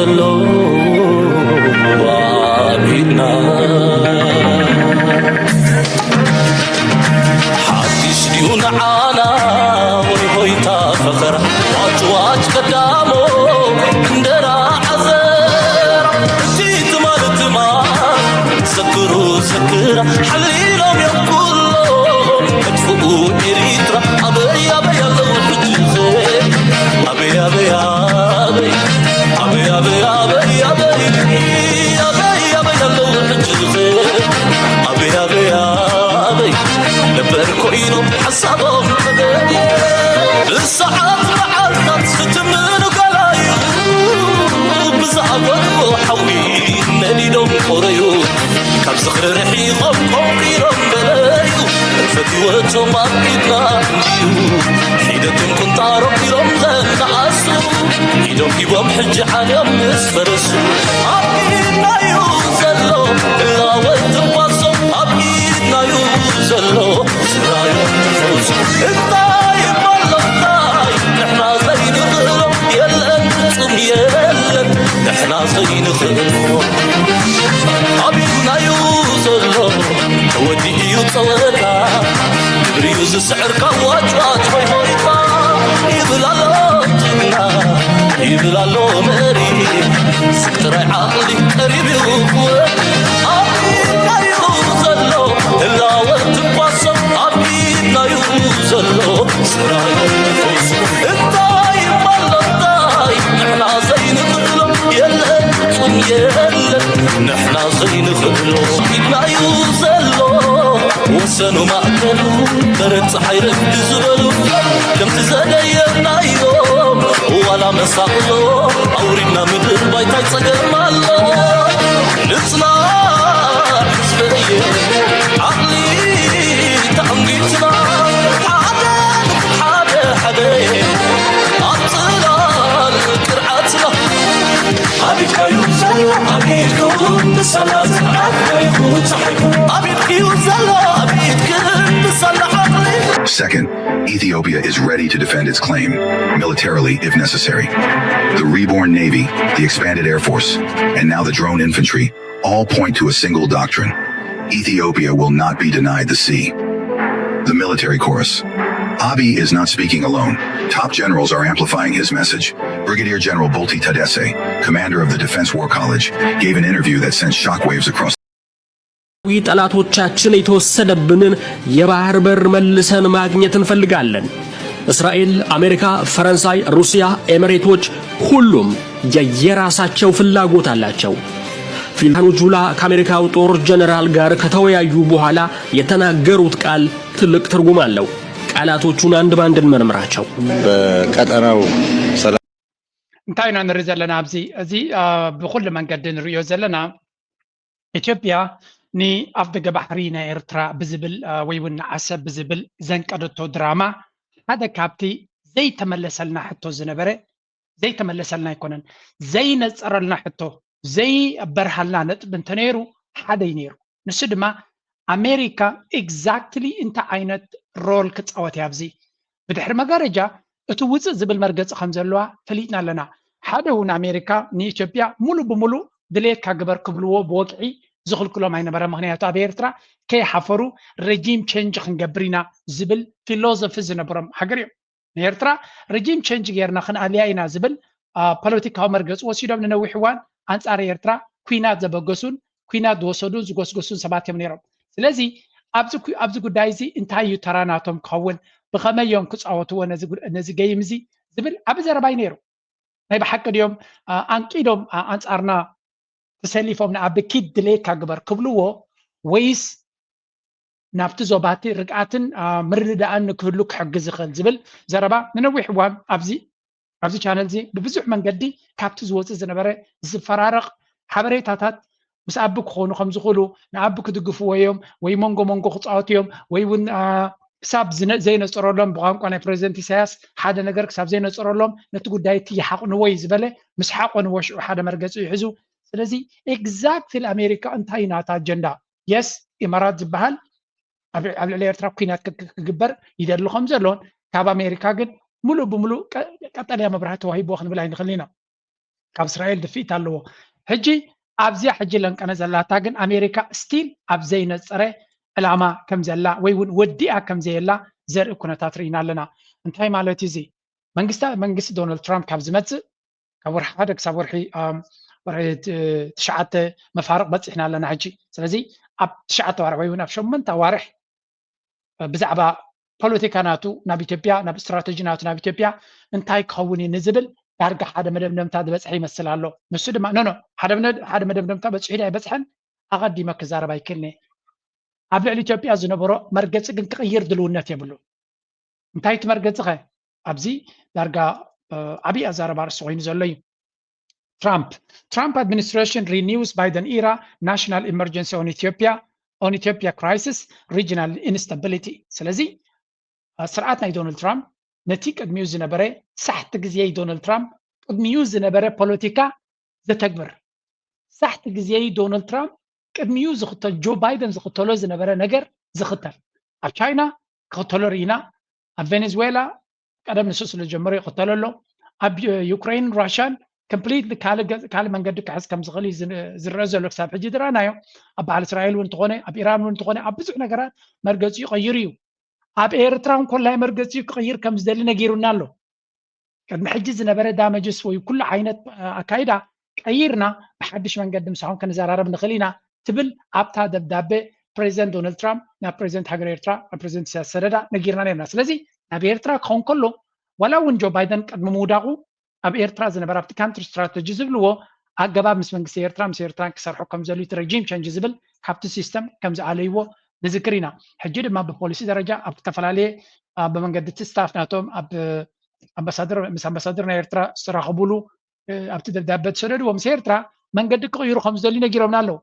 زلو وابينا حدش ديون عانا ويهويتا فخر واج قدامو اندرا عزر تيت مالتما سكرو سكرا حليلهم يقولون ادفقوا إريترا أبي أبي الله الجزء أبي أبي أبي أبي أبي أبي أبي أبي أبي الله الجزء أبي أبي أبي لبركوينو حسابهم الساعات معلقات ختمن قلايو بزعبت وحوين نليلهم قريو كم زخر رحيقهم قوقيرهم بلايو الفتواتهم أبقيتنا نديو حيدتهم كنت عرقيرهم ذات عاسو حيدهم كيبهم حج عليهم نسفرسو أبقيتنا يوزلو إلا وانتقاسو أبقيتنا يوزلو سرايو نفوسو الطايب والله الطايب نحنا زين غيرهم يلا انتم يلا نحنا زين غيرهم أبقيتنا يوزلو ودي يتصورتا بريوز سعر كواج واج ويهويتا يبلالو جنا يبلالو مري سكتر عقلي قريب يوقوه أبينا يوزلو إلا وتباسو أبينا يوزلو سرايو نفوس الطايب والله الطايب نحنا زين غلو يلا انتم يلا نحنا زين غلو أبينا يوزلو وسنو مأكلو برد حيرك تزبلو كم تزدينا يوم ولا مساقلو أورينا مدر بايتاي صقر مالو نصنع حسبية عقلي تأميتنا حدا أطلال كرعاتنا أبيك يوزلو أبيكم بصلاة أبيك وتحيكم أبيك يوزلو Second, Ethiopia is ready to defend its claim, militarily if necessary. The reborn Navy, the expanded Air Force, and now the drone infantry all point to a single doctrine. Ethiopia will not be denied the sea. The military chorus. Abiy is not speaking alone. Top generals are amplifying his message. Brigadier General Bulti Tadesse, commander of the Defense War College, gave an interview that sent shockwaves across ጠላቶቻችን የተወሰደብንን የባህር በር መልሰን ማግኘት እንፈልጋለን። እስራኤል፣ አሜሪካ፣ ፈረንሳይ፣ ሩሲያ፣ ኤሚሬቶች ሁሉም የየራሳቸው ፍላጎት አላቸው። ፊልሃኑ ጁላ ከአሜሪካው ጦር ጀነራል ጋር ከተወያዩ በኋላ የተናገሩት ቃል ትልቅ ትርጉም አለው። ቃላቶቹን አንድ ባንድ እንመርምራቸው። በቀጠናው ሰላም እንታይና ንሪ ዘለና እዚ ብኩሉ መንገዲ ንሪዮ ዘለና ኢትዮጵያ ኒ ኣፍ ደገ ባሕሪ ናይ ኤርትራ ብዝብል ወይ እውን ዓሰብ ብዝብል ዘንቀደቶ ድራማ ሓደ ካብቲ ዘይተመለሰልና ሕቶ ዝነበረ ዘይተመለሰልና ኣይኮነን ዘይነፀረልና ሕቶ ዘይበርሃልና ነጥብ እንተነይሩ ሓደ እዩ ነይሩ ንሱ ድማ ኣሜሪካ ኤግዛክትሊ እንታይ ዓይነት ሮል ክፃወት እያ ኣብዚ ብድሕሪ መጋረጃ እቲ ውፅእ ዝብል መርገፂ ከም ዘለዋ ፈሊጥና ኣለና ሓደ እውን ኣሜሪካ ንኢትዮጵያ ሙሉ ብሙሉእ ድሌትካ ግበር ክብልዎ ብወቅዒ ዝኽልክሎም ኣይነበረ ምክንያቱ ኣብ ኤርትራ ከይሓፈሩ ረጂም ቼንጅ ክንገብር ኢና ዝብል ፊሎዞፊ ዝነበሮም ሃገር እዮም ንኤርትራ ረጂም ቼንጅ ጌርና ክንኣልያ ኢና ዝብል ፖለቲካዊ መርገፂ ወሲዶም ንነዊሕ እዋን ኣንጻር ኤርትራ ኩናት ዘበገሱን ኩናት ዝወሰዱን ዝጎስጎሱን ሰባት እዮም ነይሮም ስለዚ ኣብዚ ጉዳይ እዚ እንታይ እዩ ተራናቶም ክኸውን ብኸመይ እዮም ክፃወትዎ ነዚ ገይም እዚ ዝብል ዓብ ዘረባይ ነይሩ ናይ ብሓቂ ድዮም ኣንቂዶም ኣንጻርና ተሰሊፎም ንኣብ ኪድ ድሌትካ ግበር ክብልዎ ወይስ ናብቲ ዞባቲ ርግኣትን ምርድዳእን ክህሉ ክሕግዝ ይኽእል ዝብል ዘረባ ንነዊሕ እዋን ኣብዚ ቻነል እዚ ብብዙሕ መንገዲ ካብቲ ዝወፅእ ዝነበረ ዝፈራረቕ ሓበሬታታት ምስ ኣቢ ክኾኑ ከም ዝኽእሉ ንኣቢ ክድግፍዎ እዮም ወይ መንጎ ክፃወቱ እዮም ወይ እውን ክሳብ ዘይነፀረሎም ብቋንቋ ናይ ፕሬዚደንት ኢሳያስ ሓደ ነገር ክሳብ ዘይነፀረሎም ነቲ ጉዳይ እቲ ይሓቕንዎ እዩ ዝበለ ምስ ሓቆንዎ ሽዑ ሓደ መርገፂ ይሕዙ ስለዚ ኤግዛክትሊ ኣሜሪካ እንታይ ናታ ኣጀንዳ የስ ኢማራት ዝበሃል ኣብ ልዕሊ ኤርትራ ኩናት ክግበር ይደሊ ከም ዘሎን ካብ ኣሜሪካ ግን ሙሉእ ብሙሉእ ቀጠልያ መብራህቲ ተዋሂብዎ ክንብል ኣይንኽእል ኢና ካብ እስራኤል ድፊት ኣለዎ ሕጂ ኣብዚያ ሕጂ ለንቀነ ዘላታ ግን ኣሜሪካ ስቲል ኣብ ዘይነፀረ ዕላማ ከም ዘላ ወይ እውን ወዲኣ ከም ዘየላ ዘርኢ ኩነታት ርኢና ኣለና እንታይ ማለት እዚ መንግስቲ ዶናልድ ትራምፕ ካብ ዝመፅእ ካብ ወርሒ ሓደ ክሳብ ወርሒ 9 መፋርቕ በፂሕና ኣለና ሕጂ ስለዚ ኣብ 9 ዋርሕ ወይ እውን ኣብ 8 ዋርሕ ብዛዕባ ፖለቲካ ናቱ ናብ ኢትዮጵያ ናብ ስትራቴጂ ናቱ ናብ ኢትዮጵያ እንታይ ክኸውን እዩ ንዝብል ዳርጋ ሓደ መደምደምታ ዝበፅሐ ይመስል ኣሎ ንሱ ድማ ሓደ መደምደምታ በፂሑ ዳ ይበፅሐን ኣቐዲመ ክዛረብ ኣይክእልኒ ኣብ ልዕሊ ኢትዮጵያ ዝነበሮ መርገፂ ግን ክቕይር ድልውነት የብሉ እንታይ እቲ መርገፂ ኸ ኣብዚ ዳርጋ ዓብዪ ኣዛረባ ርእሲ ኮይኑ ዘሎ እዩ Trump administration renews Biden era national emergency on Ethiopia crisis regional instability ስለዚ ስርዓት ናይ ዶናልድ ትራምፕ ነቲ ቅድሚኡ ዝነበረ ሳሕቲ ግዜ ዶናልድ ትራምፕ ቅድሚኡ ዝነበረ ፖለቲካ ዘተግብር ሳሕቲ ግዜ ዶናልድ ትራምፕ ቅድሚኡ ዝኽተል ጆ ባይደን ዝኽተሎ ዝነበረ ነገር ዝኽተል ኣብ ቻይና ክኽተሎ ርኢና ኣብ ቬኔዙዌላ ቀደም ንሱ ስለ ጀመረ ይኽተሎ ኣሎ ኣብ ዩክሬን ራሽያን ኮምፕሊትሊ ካልእ መንገዲ ክሕዝ ከም ዝኽእል ዝረአ ዘሎ ክሳብ ሕጂ ዝረኣናዮ ኣብ በዓል እስራኤል እውን እንተኾነ ኣብ ኢራን እውን እንተኾነ ኣብ ብዙሕ ነገራት መርገፂኡ ይቐይር እዩ ኣብ ኤርትራ እንኮላይ መርገፂኡ ክቕይር ከም ዝደሊ ነጊሩና ኣሎ ቅድሚ ሕጂ ዝነበረ ዳመጅስ ወይ ኩሉ ዓይነት ኣካይዳ ቀይርና ብሓድሽ መንገዲ ምሳኹም ክንዘራረብ ንኽእል ኢና ትብል ኣብታ ደብዳቤ ፕሬዚደንት ዶናልድ ትራምፕ ናብ ፕሬዚደንት ሃገር ኤርትራ ናብ ፕሬዚደንት ኢሳያስ ሰደዳ ነጊርና ነርና ስለዚ ናብ ኤርትራ ክኸውን ከሎ ዋላ እውን ጆ ባይደን ቅድሚ ምውዳቑ ኣብ ኤርትራ ዝነበረ ኣብቲ ካንትሪ ስትራቴጂ ዝብልዎ ኣገባብ ምስ መንግስቲ ኤርትራ ምስ ኤርትራን ክሰርሑ ከም ዘሉ እቲ ረጂም ቸንጅ ዝብል ካብቲ ሲስተም ከም ዝኣለይዎ ንዝክር ኢና ሕጂ ድማ ብፖሊሲ ደረጃ ኣብ ዝተፈላለየ ብመንገዲ እቲ ስታፍ ናቶም ኣብ ምስ ኣምባሳደር ናይ ኤርትራ ዝተራኸብሉ ኣብቲ ደብዳቤ ተሰደድዎ ምስ ኤርትራ መንገዲ ክቕይሩ ከም ዝደልዩ ነጊሮምና ኣለዉ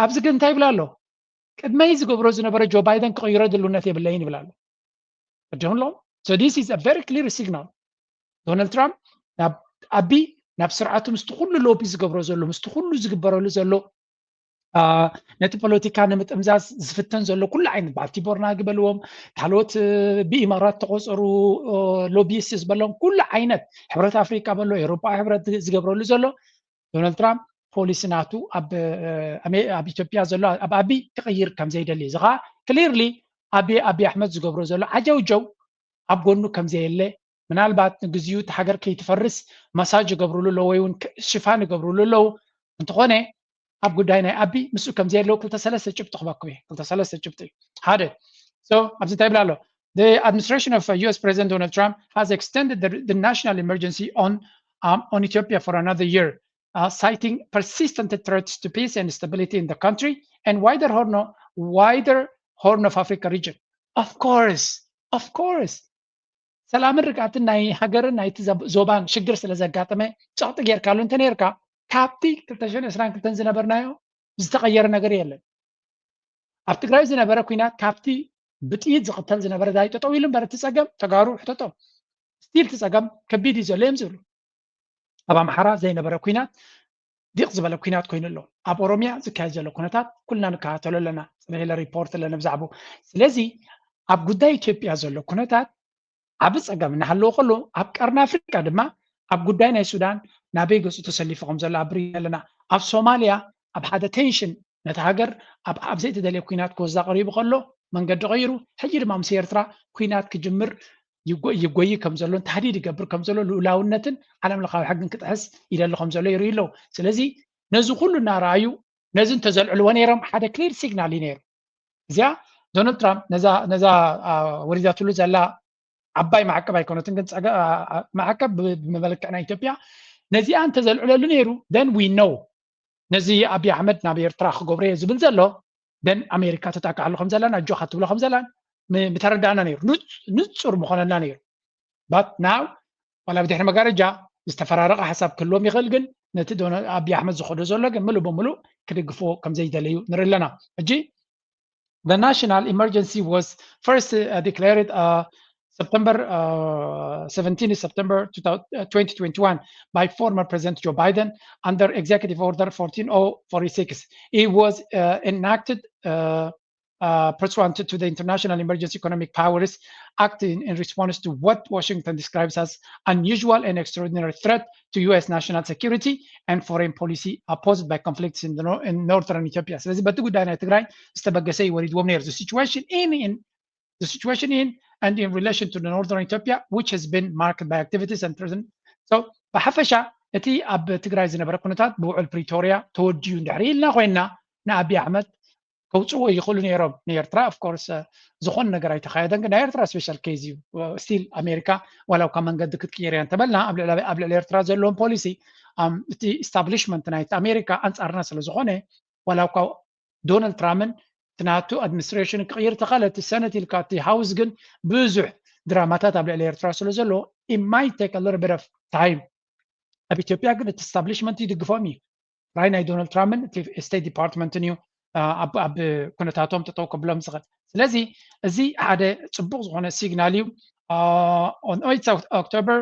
ኣብዚ ግን እንታይ ይብላ ኣሎ ቅድመይ ዝገብሮ ዝነበረ ጆ ባይደን ክቕይሮ ድልውነት የብለይን ይብላ ኣሎ ቅድምሎ so this is a very clear signal ዶናልድ ትራምፕ ናብ ኣቢ ናብ ስርዓቱ ምስቲ ኩሉ ሎቢ ዝገብሮ ዘሎ ምስቲ ኩሉ ዝግበረሉ ዘሎ ነቲ ፖለቲካ ንምጥምዛዝ ዝፍተን ዘሎ ኩሉ ዓይነት ባልቲ ቦርና ግበልዎም ካልኦት ብኢማራት ተቆፀሩ ሎቢስት ዝበሎም ኩሉ ዓይነት ሕብረት ኣፍሪካ በሎ ኤውሮጳ ሕብረት ዝገብረሉ ዘሎ ዶናልድ ትራምፕ ፖሊሲ ናቱ ኣብ ኢትዮጵያ ዘሎ ኣብ ኣቢ ክቕይር ከም ዘይደሊ እዚ ከዓ ክሊርሊ ኣቢ ኣሕመድ ዝገብሮ ዘሎ ዓጀውጀው ኣብ ጎኑ ከም ዘየለ ምናልባት ንግዚኡ እቲ ሃገር ከይትፈርስ መሳጅ ይገብርሉ ኣለዉ ወይ እውን ሽፋን ይገብርሉ ኣለዉ እንተኾነ ኣብ ጉዳይ ናይ ኣቢ ምስኡ ከም ዘየለዉ 2-3 ጭብጢ ክበክብ እየ 2-3 ጭብጢ ሓደ ኣብዚ እንታይ ይብላ ኣሎ The administration of US President Donald Trump has extended the national emergency on Ethiopia for another year, citing persistent threats to peace and stability in the country and wider Horn of Africa region. Of course. ሰላምን ርግኣትን ናይ ሃገርን ናይቲ ዞባን ሽግር ስለ ዘጋጠመ ጨቕጢ ጌርካሉ እንተ ነርካ ካብቲ 2022 ዝነበርናዮ ዝተቐየረ ነገር የለን ኣብ ትግራይ ዝነበረ ኩናት ካብቲ ብጥይት ዝቕተል ዝነበረ ዳይ ጠጠው ኢሉ እምበር እቲ ፀገም ተጋሩ ሕተቶ ስቲል እቲ ፀገም ከቢድ እዩ ዘሎ እዮም ዝብሉ ኣብ ኣምሓራ ዘይነበረ ኩናት ዲቕ ዝበለ ኩናት ኮይኑ ኣሎ ኣብ ኦሮሚያ ዝካየድ ዘሎ ኩነታት ኩልና ንከታተሎ ኣለና ፅበሄለ ሪፖርት ኣለና ብዛዕባ ስለዚ ኣብ ጉዳይ ኢትዮጵያ ዘሎ ኩነታት ኣብ ፀገም እናሃለዎ ከሎ ኣብ ቀርኒ ኣፍሪካ ድማ ኣብ ጉዳይ ናይ ሱዳን ናበይ ገፁ ተሰሊፉ ከም ዘሎ ኣብሪ ኣለና ኣብ ሶማልያ ኣብ ሓደ ቴንሽን ነቲ ሃገር ኣብ ዘይተደለየ ኩናት ክወዛ ቀሪቡ ከሎ መንገዲ ቀይሩ ሕጂ ድማ ምስ ኤርትራ ኩናት ክጅምር ይጎይ ከም ዘሎ ተሃዲድ ይገብር ከም ዘሎ ልኡላውነትን ዓለም ለኻዊ ሕግን ክጥሕስ ይደሊ ከም ዘሎ ይርኢ ኣለዉ ስለዚ ነዚ ኩሉ እናረኣዩ ነዚ እንተዘልዕልዎ ነይሮም ሓደ ክሊር ሲግናል እዩ ነይሩ እዚኣ ዶናልድ ትራምፕ ነዛ ወሪዳትሉ ዘላ ዓባይ ማዕቀብ ኣይኮነትን ግን ማዕቀብ ብመልክዕ ናይ ኢትዮጵያ ነዚኣ እንተዘልዕለሉ ነይሩ ደን ዊ ኖው ነዚ ኣብዪ ኣሕመድ ናብ ኤርትራ ክገብሮ እየ ዝብል ዘሎ ደን ኣሜሪካ ተጣቅዓሉ ከም ዘላን ኣጆኻ ትብሎ ከም ዘላን ምተረዳእና ነይሩ ንፁር ምኾነና ነይሩ ባት ናው ዋላ ብድሕሪ መጋረጃ ዝተፈራረቐ ሓሳብ ክህልዎም ይኽእል ግን ነቲ ኣብዪ ኣሕመድ ዝኸዶ ዘሎ ግን ምሉእ ብምሉእ ክድግፍዎ ከም ዘይደለዩ ንርኢ ኣለና ሕጂ the national emergency was first declared September 17 September 2021 by former President Joe Biden under Executive Order 14046. It was enacted pursuant to the International Emergency Economic Powers Act in response to what Washington describes as unusual and extraordinary threat to U.S. national security and foreign policy posed by conflicts in northern Ethiopia. ስለዚህ በቲ ጉዳይ ናይ ትግራይ ዝተበገሰ ይወሪድዎም ነይሩ. The situation in and in relation to the northern Ethiopia, which has been marked by activities and present. So በሓፈሻ እቲ ኣብ ትግራይ ዝነበረ ኩነታት ብውዕል ፕሪቶሪያ ተወዲዩ እንድሕር ኢልና ኮይና ንኣብይ ኣሕመድ ከውፅዎ ይኽእሉ ነይሮም ንኤርትራ ኦፍ ኮርስ ዝኾነ ነገር ኣይተኻየደን ግን ናይ ኤርትራ ስፔሻል ኬዝ እዩ ስቲል ኣሜሪካ ዋላው ካብ መንገዲ ክትቅየር እያ እንተበልና ኣብ ልዕሊ ኤርትራ ዘለዎም ፖሊሲ እቲ ኢስታብሊሽመንት ናይቲ ኣሜሪካ ኣንፃርና ስለ ዝኾነ ዋላው ካብ ዶናልድ ትራምፕን ትናቱ ኣድሚኒስትሬሽን ክቅይር ተኸለ እቲ ሰነት ኢልካ እቲ ሃውስ ግን ብዙሕ ድራማታት ኣብ ልዕሊ ኤርትራ ስለ ዘሎ it might take a little bit of time. ኣብ ኢትዮጵያ ግን እቲ ኢስታብሊሽመንት ይድግፎም እዩ ራይ ናይ ዶናልድ ትራምፕን እቲ ስቴት ዲፓርትመንትን እዩ ኣብ ኩነታቶም ጠጠው ከብሎም ዝኽእል ስለዚ እዚ ሓደ ፅቡቅ ዝኾነ ሲግናል እዩ on 8 October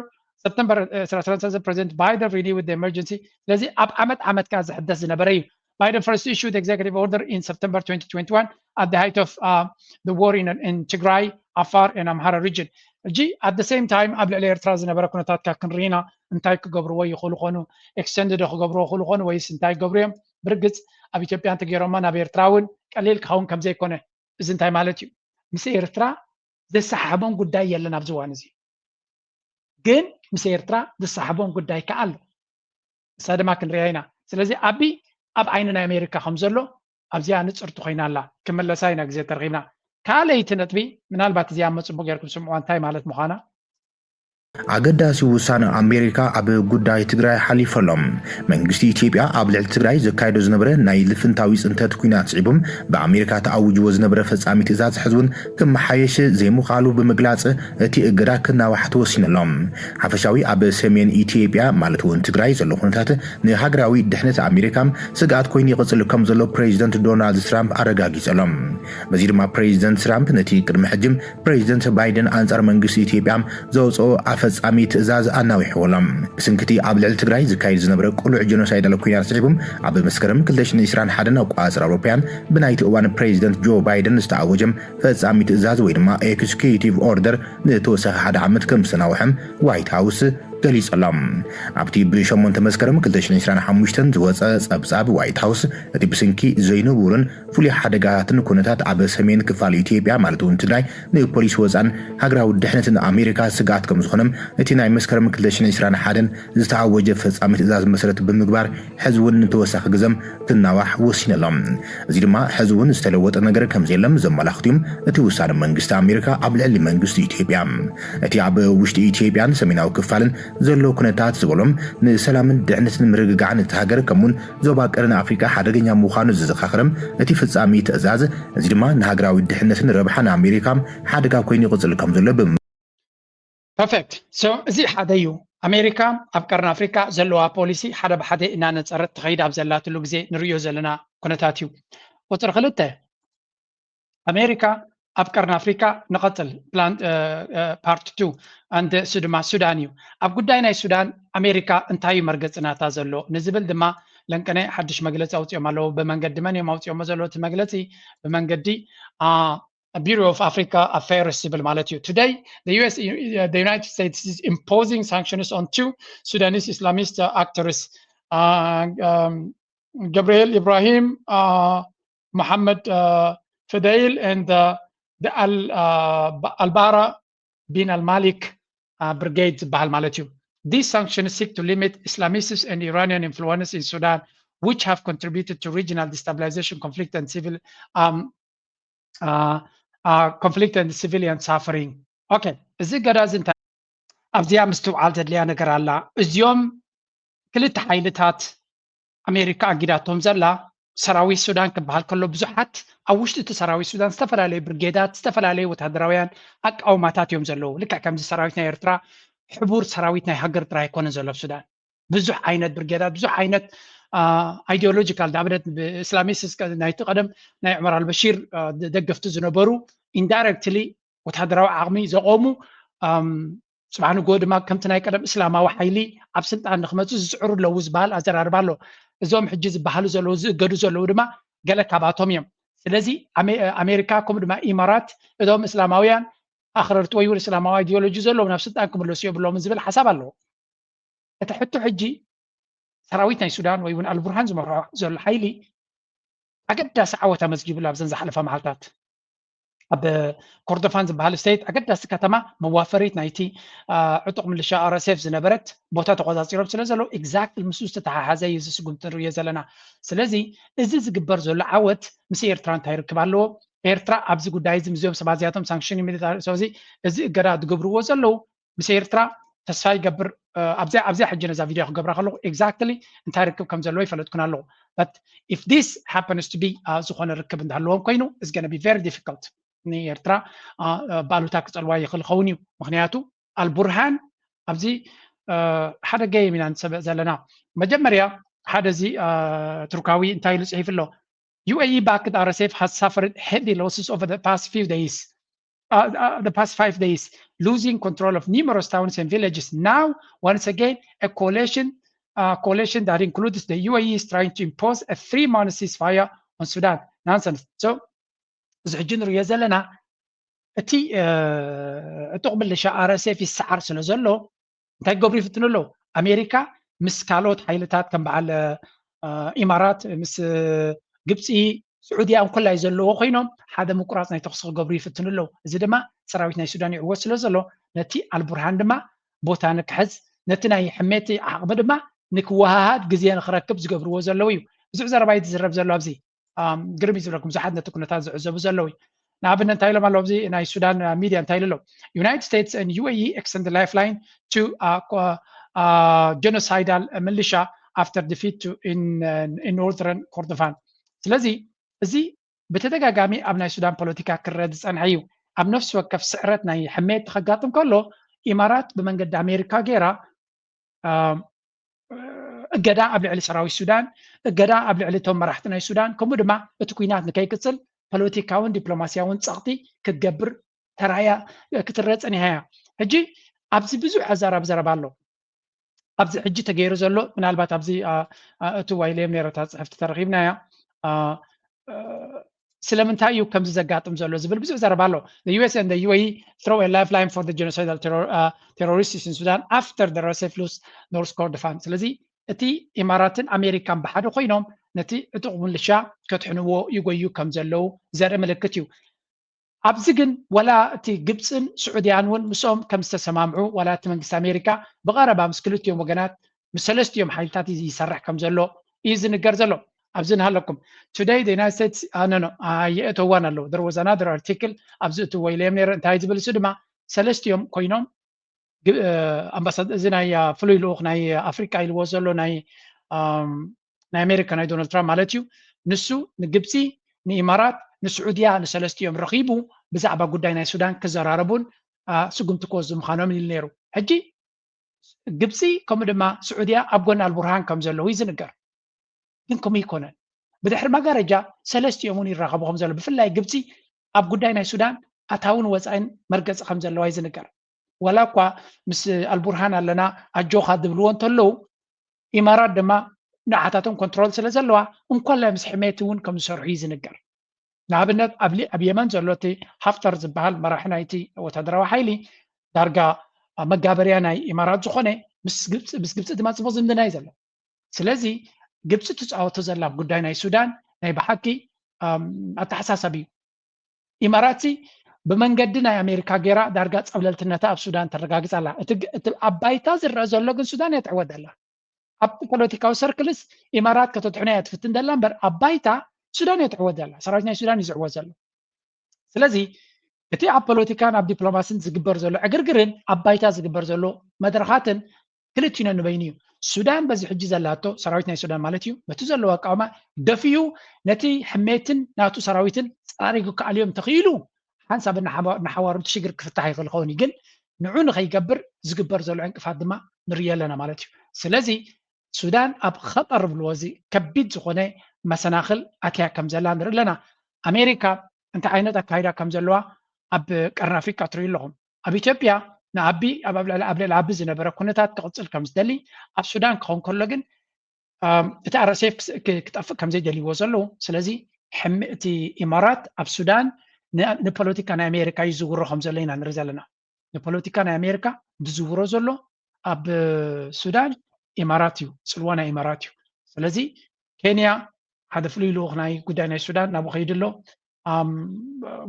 September 2013 President Biden renewed the emergency ስለዚ ኣብ ዓመት ካ ዝሕደስ ዝነበረ እዩ Biden first issued the executive order in September 2021 at the height of the war in Tigray, Afar and Amhara region. At the same time ኣብ ልዕሊ ኤርትራ ዝነበረ ኩነታት ካ ክንሪና እንታይ ክገብርዎ ይኽእሉ ኮኑ ኤክስቴንድድ ክገብርዎ ይኽእሉ ኮኑ ወይስ እንታይ ገብሩ እዮም ብርግፅ ኣብ ኢትዮጵያ እንተገይሮማ ናብ ኤርትራ እውን ቀሊል ክኸውን ከም ዘይኮነ እዚ እንታይ ማለት እዩ ምስ ኤርትራ ዘሰሓቦም ጉዳይ የለን ኣብዚ እዋን እዚ ግን ምስ ኤርትራ ዘሰሓቦም ጉዳይ ከዓ ኣሎ እሳ ድማ ክንሪኣ ኢና ስለዚ ኣብ ዓይኒ ናይ ኣሜሪካ ከም ዘሎ ኣብዚኣ ንፅርቱ ኮይና ኣላ ክመለሳ ኢና ግዜ ተረኺብና ካልኣይቲ ነጥቢ ምናልባት እዚኣ መፅቡቅ ጌርኩም ስምዕዋ እንታይ ማለት ምዃና ኣገዳሲ ውሳነ ኣሜሪካ ኣብ ጉዳይ ትግራይ ሓሊፈሎም መንግስቲ ኢትዮጵያ ኣብ ልዕሊ ትግራይ ዘካይዶ ዝነበረ ናይ ልፍንታዊ ፅንተት ኩናት ፅዒቦም ብኣሜሪካ ተኣውጅዎ ዝነበረ ፈፃሚ ትእዛዝ ሕዝቡን ክመሓየሽ ዘይምኻሉ ብምግላፅ እቲ እገዳ ክናዋሕ ተወሲነሎም ሓፈሻዊ ኣብ ሰሜን ኢትዮጵያ ማለት እውን ትግራይ ዘሎ ኩነታት ንሃገራዊ ድሕነት ኣሜሪካ ስጋኣት ኮይኑ ይቕፅል ከም ዘሎ ፕሬዚደንት ዶናልድ ትራምፕ ኣረጋጊፀሎም በዚ ድማ ፕሬዚደንት ትራምፕ ነቲ ቅድሚ ሕጅም ፕሬዚደንት ባይደን ኣንጻር መንግስቲ ኢትዮጵያ ዘውፅኦ ፈጻሚ ትእዛዝ ኣናዊሕዎም ብስንክቲ ኣብ ልዕሊ ትግራይ ዝካየድ ዝነበረ ቁሉዕ ጀኖሳይዳል ኩናት ፅዒቦም ኣብ መስከረም 2021 ኣቋፅር ኣውሮፓያን ብናይቲ እዋን ፕሬዚደንት ጆ ባይደን ዝተኣወጀም ፈጻሚ ትእዛዝ ወይ ድማ ኤክስኪዩቲቭ ኦርደር ንተወሳኺ ሓደ ዓመት ከም ዝተናውሐም ዋይት ሃውስ ገሊፀሎም ኣብቲ ብ8 መስከረም 2025 ዝወፀ ፀብፃብ ዋይት ሃውስ እቲ ብስንኪ ዘይንቡርን ፍሉይ ሓደጋታትን ኩነታት ኣብ ሰሜን ክፋል ኢትዮጵያ ማለት እውን ትግራይ ንፖሊስ ወፃን ሃገራዊ ድሕነትን ኣሜሪካ ስጋኣት ከም ዝኾነም እቲ ናይ መስከረም 2021 ዝተኣወጀ ፈጻሚ ትእዛዝ መሰረት ብምግባር ሕዝቡን ንተወሳኺ ግዘም ክናዋሕ ወሲነሎም እዚ ድማ ሕዝቡን ዝተለወጠ ነገር ከም ዘየለም ዘመላኽትዮም እቲ ውሳነ መንግስቲ ኣሜሪካ ኣብ ልዕሊ መንግስቲ ኢትዮጵያ እቲ ኣብ ውሽጢ ኢትዮጵያን ሰሜናዊ ክፋልን ዘሎ ኩነታት ዝበሎም ንሰላምን ድሕነትን ምርግጋዕን እቲ ሃገር ከምውን ዞባ ቀረን ኣፍሪካ ሓደገኛ ምዃኑ ዝዘኻኽርም እቲ ፍጻሚ ትእዛዝ እዚ ድማ ንሃገራዊ ድሕነትን ረብሓን ኣሜሪካ ሓደጋ ኮይኑ ይቕፅል ከም ዘሎ ፐርፌክት ሶ እዚ ሓደ እዩ ኣሜሪካ ኣብ ቀረን ኣፍሪካ ዘለዋ ፖሊሲ ሓደ ብሓደ እናነፀረት ትኸይድ ኣብ ዘላትሉ ግዜ ንሪኦ ዘለና ኩነታት እዩ ቁፅሪ 2 ኣሜሪካ ኣብ ቀረን ኣፍሪካ ንቐፅል ፕላን ፓርት 2 አንድ ድማ ሱዳን እዩ ኣብ ጉዳይ ናይ ሱዳን ኣሜሪካ እንታይ መርገፅናታ ዘሎ ንዝብል ድማ ለንቀነ ሓድሽ መግለፂ ኣውፅኦም ኣለዉ ብመንገዲ መን እዮም ኣውፅኦም ዘሎ እቲ መግለፂ ብመንገዲ Bureau of Africa Affairs ዝብል ማለት እዩ today the United States is imposing sanctions on 2 Sudanese Islamist actors Gabriel Ibrahim Mohammed Fadail and the Al-Bara bin al-Malik brigade bahal ማለት እዩ These sanctions seek to limit Islamists and Iranian influence in Sudan which have contributed to regional destabilization conflict and civil conflict and civilian suffering okay እዚ ገዳዝ እንታይ ኣብዚያ ምስትውዓል ተድልያ ነገር ኣላ እዚኦም ክልተ ሓይልታት ኣሜሪካ ኣጊዳቶም ዘላ ሰራዊት ሱዳን ክበሃል ከሎ ብዙሓት ኣብ ውሽጢ እቲ ሰራዊት ሱዳን ዝተፈላለዩ ብርጌዳት ዝተፈላለዩ ወታደራውያን ኣቃውማታት እዮም ዘለዉ ልክዕ ከምዚ ሰራዊት ናይ ኤርትራ ሕቡር ሰራዊት ናይ ሃገር ጥራይ ኣይኮነን ዘሎ ሱዳን ብዙሕ ዓይነት ብርጌዳት ብዙሕ ዓይነት ideological ንኣብነት ብእስላሚስት ናይቲ ቀደም ናይ ዑመር አልበሺር ደገፍቲ ዝነበሩ ኢንዳይሬክትሊ ወታደራዊ ዓቕሚ ዘቆሙ ስብሓ ንጎ ድማ ከምቲ ናይ ቀደም እስላማዊ ሓይሊ ኣብ ስልጣን ንክመፁ ዝፅዕሩ ኣለዉ ዝበሃል ኣዘራርባ ኣሎ እዞም ሕጂ ዝበሃሉ ዘለዉ ዝእገዱ ዘለዉ ድማ ገለ ካብኣቶም እዮም ስለዚ ኣሜሪካ ከምኡ ድማ ኢማራት እቶም እስላማውያን ኣኽረርቲ ወይ እውን እስላማዊ ኢዲዮሎጂ ዘለዎም ናብ ስልጣን ክምለሱ የብሎምን ዝብል ሓሳብ ኣለዎ እቲ ሕቶ ሕጂ ሰራዊት ናይ ሱዳን ወይ እውን አልቡርሃን ዝመርሖ ዘሎ ሓይሊ ኣገዳሲ ዓወታ መስጊብሉ ኣብዘን ዝሓለፈ መዓልታት ኣብ ኮርዶፋን ዝበሃል ስቴት ኣገዳሲ ከተማ መዋፈሪት ናይቲ ዕጡቕ ምልሻ RSF ዝነበረት ቦታ ተቆፃፂሮም ስለ ዘሎ ኤግዛክትሊ ምስ ዝተተሓሓዘ እዩ ዝስጉምቲ ንሪኦ ዘለና ስለዚ እዚ ዝግበር ዘሎ ዓወት ምስ ኤርትራ እንታይ ርክብ ኣለዎ ኤርትራ ኣብዚ ጉዳይ እዚ ምስኦም ሰባት እዚኣቶም ሳንክሽን ሚሊታሪ ስለዚ እዚ እገዳ ዝገብርዎ ዘለው ምስ ኤርትራ ተስፋ ይገብር ኣብዛ ሕጂ ነዛ ቪድዮ ክገብራ ከለኹ ኤግዛክትሊ እንታይ ርክብ ከም ዘለዎ ይፈለጥኩን ኣለኹ but if this happens to be ዝኾነ ርክብ እንዳሃለዎም ኮይኑ is going to be very difficult ንኤርትራ ባሉታ ክፀልዋ ይኽእል ኸውን እዩ ምክንያቱ አልቡርሃን ኣብዚ ሓደ ገይም ኢና ንሰብእ ዘለና መጀመርያ ሓደ እዚ ቱርካዊ እንታይ ኢሉ ፅሒፍ ኣሎ UAE backed RSF has suffered heavy losses over the past 5 days, losing control of numerous towns and villages. Now, once again, a coalition that includes the UAE is trying to impose a 3-month ceasefire on Sudan. Nonsense. So, ዝሕጂ ንሪኦ ዘለና እቲ ዕጡቕ ምልሻ RSF ይሰዓር ስለ ዘሎ እንታይ ገብሩ ይፍትኑ ኣለዉ ኣሜሪካ ምስ ካልኦት ሓይልታት ከም በዓል ኢማራት ምስ ግብፂ ስዑድያ እንኩላይ ዘለዎ ኮይኖም ሓደ ምቁራፅ ናይ ተኽሲ ክገብሩ ይፍትኑ ኣለዉ እዚ ድማ ሰራዊት ናይ ሱዳን ይዕወት ስለ ዘሎ ነቲ አልቡርሃን ድማ ቦታ ንክሕዝ ነቲ ናይ ሕሜት ዓቕሚ ድማ ንክወሃሃድ ግዜ ንክረክብ ዝገብርዎ ዘለው እዩ ብዙሕ ዘረባ እዩ ዝዝረብ ዘሎ ኣብዚ ግርም ይዝብለኩም ብዙሓት ነቲ ኩነታት ዝዕዘቡ ዘለው እዩ ንኣብነት እንታይ ኢሎም ኣለዉ ኣብዚ ናይ ሱዳን ሚድያ እንታይ ኢሉ ኣሎ ዩናይትድ ስቴትስ and UAE extend the lifeline to genocidal militia after defeat in northern Kordofan ስለዚ እዚ በተደጋጋሚ ኣብ ናይ ሱዳን ፖለቲካ ክረድ ዝፀንሐ እዩ ኣብ ነፍሲ ወከፍ ስዕረት ናይ ሕሜት ተኸጋጥም ከሎ ኢማራት ብመንገዲ ኣሜሪካ ገይራ እገዳ ኣብ ልዕሊ ሰራዊት ሱዳን እገዳ ኣብ ልዕሊ እቶም መራሕቲ ናይ ሱዳን ከምኡ ድማ እቲ ኩናት ንከይቅፅል ፖለቲካውን ዲፕሎማስያውን ፀቕጢ ክትገብር ተራያ ክትረአ ፀኒሓ እያ ሕጂ ኣብዚ ብዙሕ ኣዛራብ ዘረባ ኣሎ ኣብዚ ሕጂ ተገይሩ ዘሎ ምናልባት ኣብዚ እቲ ዋይልየም ነይረታ ፅሕፍቲ ተረኺብናያ ስለምንታይ እዩ ከምዚ ዘጋጥም ዘሎ ዝብል ብዙሕ ዘረባ ኣሎ the US and the UAE throw a lifeline for the genocidal terrorists in Sudan after the RSF lost North Kordofan ስለዚ እቲ ኢማራትን ኣሜሪካን ብሓደ ኮይኖም ነቲ ዕጡቕ ምልሻ ከትሕንዎ ይጎዩ ከም ዘለው ዘርኢ ምልክት እዩ ኣብዚ ግን ወላ እቲ ግብፅን ስዑድያን እውን ምስኦም ከም ዝተሰማምዑ ወላ እቲ መንግስቲ ኣሜሪካ ብቐረባ ምስ ክልቲኦም ወገናት ምስ ሰለስቲኦም ሓይልታት ይሰርሕ ከም ዘሎ እዩ ዝንገር ዘሎ ኣብዚ ንሃለኩም today the United States የእተዋን ኣለዉ there was another article ኣብዚ እቲ ወይልየም ነይረ እንታይ ዝብል እሱ ድማ ሰለስቲኦም ኮይኖም ኣምባሳደር እዚ ናይ ፍሉይ ልኡኽ ናይ ኣፍሪቃ ኢልዎ ዘሎ ናይ ኣሜሪካ ናይ ዶናልድ ትራምፕ ማለት እዩ ንሱ ንግብፂ ንኢማራት ንስዑድያ ንሰለስቲኦም ረኺቡ ብዛዕባ ጉዳይ ናይ ሱዳን ክዘራረቡን ስጉምቲ ክወስዱ ምዃኖም ኢሉ ነይሩ ሕጂ ግብፂ ከምኡ ድማ ስዑድያ ኣብ ጎኒ አልቡርሃን ከም ዘለዉ እዩ ዝንገር ግን ከምኡ ይኮነን ብድሕሪ መጋረጃ ሰለስቲኦም እውን ይራኸቡ ከም ዘሎ ብፍላይ ግብፂ ኣብ ጉዳይ ናይ ሱዳን ኣታውን ወፃኢን መርገፂ ከም ዘለዋ እዩ ዝንገር ወላ እኳ ምስ አልቡርሃን ኣለና ኣጆኻ ድብልዎ እንተለዉ ኢማራት ድማ ንዓታቶም ኮንትሮል ስለ ዘለዋ እንኳላይ ምስ ሕሜት እውን ከም ዝሰርሑ እዩ ዝንገር ንኣብነት ኣብ የመን ዘሎ እቲ ሃፍተር ዝበሃል መራሒ ናይቲ ወታደራዊ ሓይሊ ዳርጋ መጋበርያ ናይ ኢማራት ዝኾነ ምስ ግብፂ ድማ ፅቡቅ ዝምድና እዩ ዘሎ ስለዚ ግብፂ ትፃወቶ ዘላ ጉዳይ ናይ ሱዳን ናይ ብሓቂ ኣተሓሳሰብ እዩ ኢማራት ብመንገዲ ናይ ኣሜሪካ ገይራ ዳርጋ ፀብለልትነታ ኣብ ሱዳን ተረጋግፅ ኣላ እቲ ኣባይታ ዝረአ ዘሎ ግን ሱዳን እያ ትዕወት ኣላ ኣብቲ ፖለቲካዊ ሰርክልስ ኢማራት ከተትሕና እያ ትፍትን ዘላ እምበር ኣባይታ ሱዳን እያ ትዕወት ዘላ ሰራዊት ናይ ሱዳን እዩ ዝዕወት ዘሎ ስለዚ እቲ ኣብ ፖለቲካን ኣብ ዲፕሎማስን ዝግበር ዘሎ ዕግርግርን ኣባይታ ዝግበር ዘሎ መድረኻትን ክልቲኖ ንበይኑ እዩ ሱዳን በዚ ሕጂ ዘላቶ ሰራዊት ናይ ሱዳን ማለት እዩ በቲ ዘለዎ ኣቃውማ ደፊኡ ነቲ ሕሜትን ናቱ ሰራዊትን ፃሪጉ ከኣልዮም ተኽኢሉ ሓንሳብ ናሓዋሩ ትሽግር ክፍታሕ ይኽእል ኸውን ግን ንዑ ንኸይገብር ዝግበር ዘሎ ዕንቅፋት ድማ ንሪኦ ኣለና ማለት እዩ ስለዚ ሱዳን ኣብ ኸጠር ብልዎ እዚ ከቢድ ዝኾነ መሰናኽል ኣትያ ከም ዘላ ንርኢ ኣለና ኣሜሪካ እንታይ ዓይነት ኣካይዳ ከም ዘለዋ ኣብ ቀርኒ ኣፍሪቃ ትሪኡ ኣለኹም ኣብ ኢትዮጵያ ንዓቢ ኣብ ልዕሊ ዓቢ ዝነበረ ኩነታት ክቕፅል ከም ዝደሊ ኣብ ሱዳን ክኸውን ከሎ ግን እቲ RSF ክጠፍእ ከም ዘይደልይዎ ዘለዉ ስለዚ حمئتي إمارات أب سودان نبوليتيكا نا أمريكا يزورو خمزلينا نرزلنا نبوليتيكا نا أمريكا بزورو زلو أب سودان إماراتيو سلوانا إماراتيو سلازي كينيا هذا فلويلو غناي قدانا السودان نابو خيدلو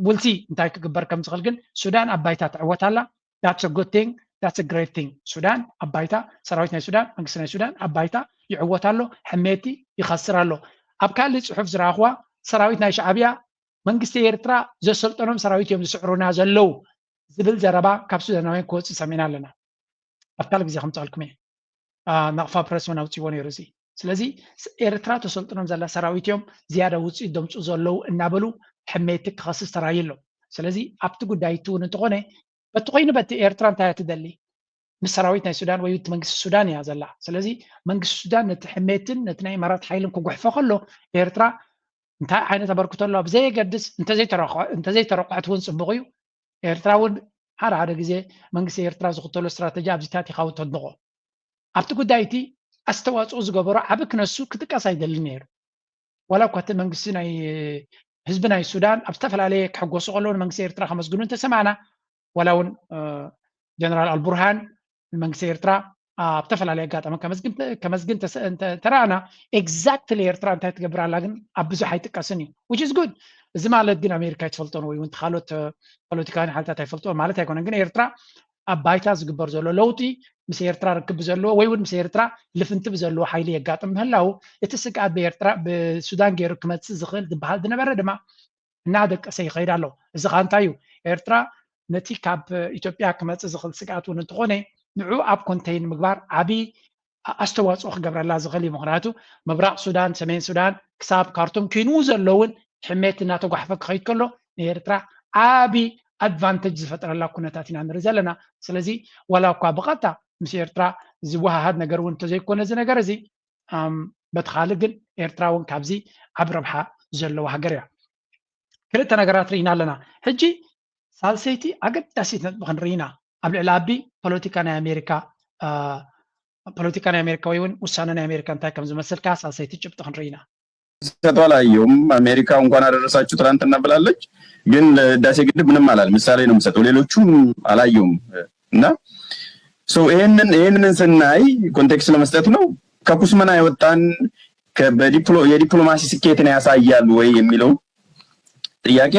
ولتي انتاي كبر كم تخلقن سودان أبايتا تعوتالا that's a good thing that's a great thing سودان أبايتا سراويتنا السودان منقسنا السودان أبايتا يعوتالو حميتي يخسرالو أبكالي صحف زراخوا سراويتنا شعبيا منقستي إرترا زو سلطنهم سراويت يوم سعرونا زلو زبل زربا كاب سودانوين كوتس سامينا لنا أبكالي بزي خمسة الكمية نقفا برس ونوتي ونيرزي سلازي إرترا تسلطنهم زلا سراويت يوم زيادة وتس دمت زلو النابلو حميتك خاص ترايلو سلازي أبتقو دايتو نتغوني بتقوين بت إرترا انتهى تدلي من سراويتنا السودان ويوت منقس السودان يا زلا سلازي منقس السودان نتحميتن نتناي مرات حيلن كوحفة خلو إرترا انت عين تبركت الله بزي قدس انت زي ترقعت ونص بغيو إرترا ون هذا جزء منقس إرترا زغطلو استراتيجية بزيتاتي خاوت تدغو أبتقو دايتي أستوات أوزغبرو عبك نسو كتك أسايد النير ولا كنت منقسنا حزبنا السودان أبستفل عليك حقو صغلون منقس إرترا خمس قلون تسمعنا ولو جنرال البرهان المنقس إرترا ابتفل عليه قاطع كمسجن ترانا exactly إرترا انت تقبر على لكن أبزو حيتك أسني which is good زمان لدين أمريكا يتفلطون وينت خالوت بوليتيكان حالتها يفلطون مالتها يكون عندنا إرترا أبايتا زقبر زلو لوتي مس إرترا ركب زلو ويود مس إرترا لفنت بزلو حيلي قاطع مهلاو يتسقعد بإرترا بسودان غير كمت زخل دبحال دنا برد ما نادك أسي خير له زخان تايو إرترا نتي كاب إثيوبيا كمت زخل سقعت ونتغوني نعو أب كونتين مقبار عبي أستواص أخ قبر الله زغلي مغناتو مبرق سودان سمين سودان كساب كارتوم كينوز اللون حميت الناتو قحفك خيط كله إرترا عبي أدفانتج فترة الله كنا تاتينا نرزلنا سلزي ولا قابقتا مش إرترا زوها هاد نجر وانت زي كنا زي نجر زي بتخالقن إرترا ون كابزي عبربحة زلوا هجريا كلتا نجرات رينا لنا هجي سالسيتي أقد تاسيت بخنرينا قبل العابي بوليتيكان أمريكا بوليتيكان أمريكا ويون وساننا أمريكا انتا كم زمسل كاس سالسيتي جبت خنرينا ተጠላ ይም አሜሪካ እንኳን አደረሳችሁ ትላንትና ብላለች ግን ዳሴ ግድብ ምንም አላል ምሳሌ ነው የምሰጠው ሌሎቹም አላየውም እና ይሄንን ስናይ ኮንቴክስት ለመስጠት ነው ከኩስመና የወጣን የዲፕሎማሲ ስኬትን ያሳያል ወይ የሚለው ጥያቄ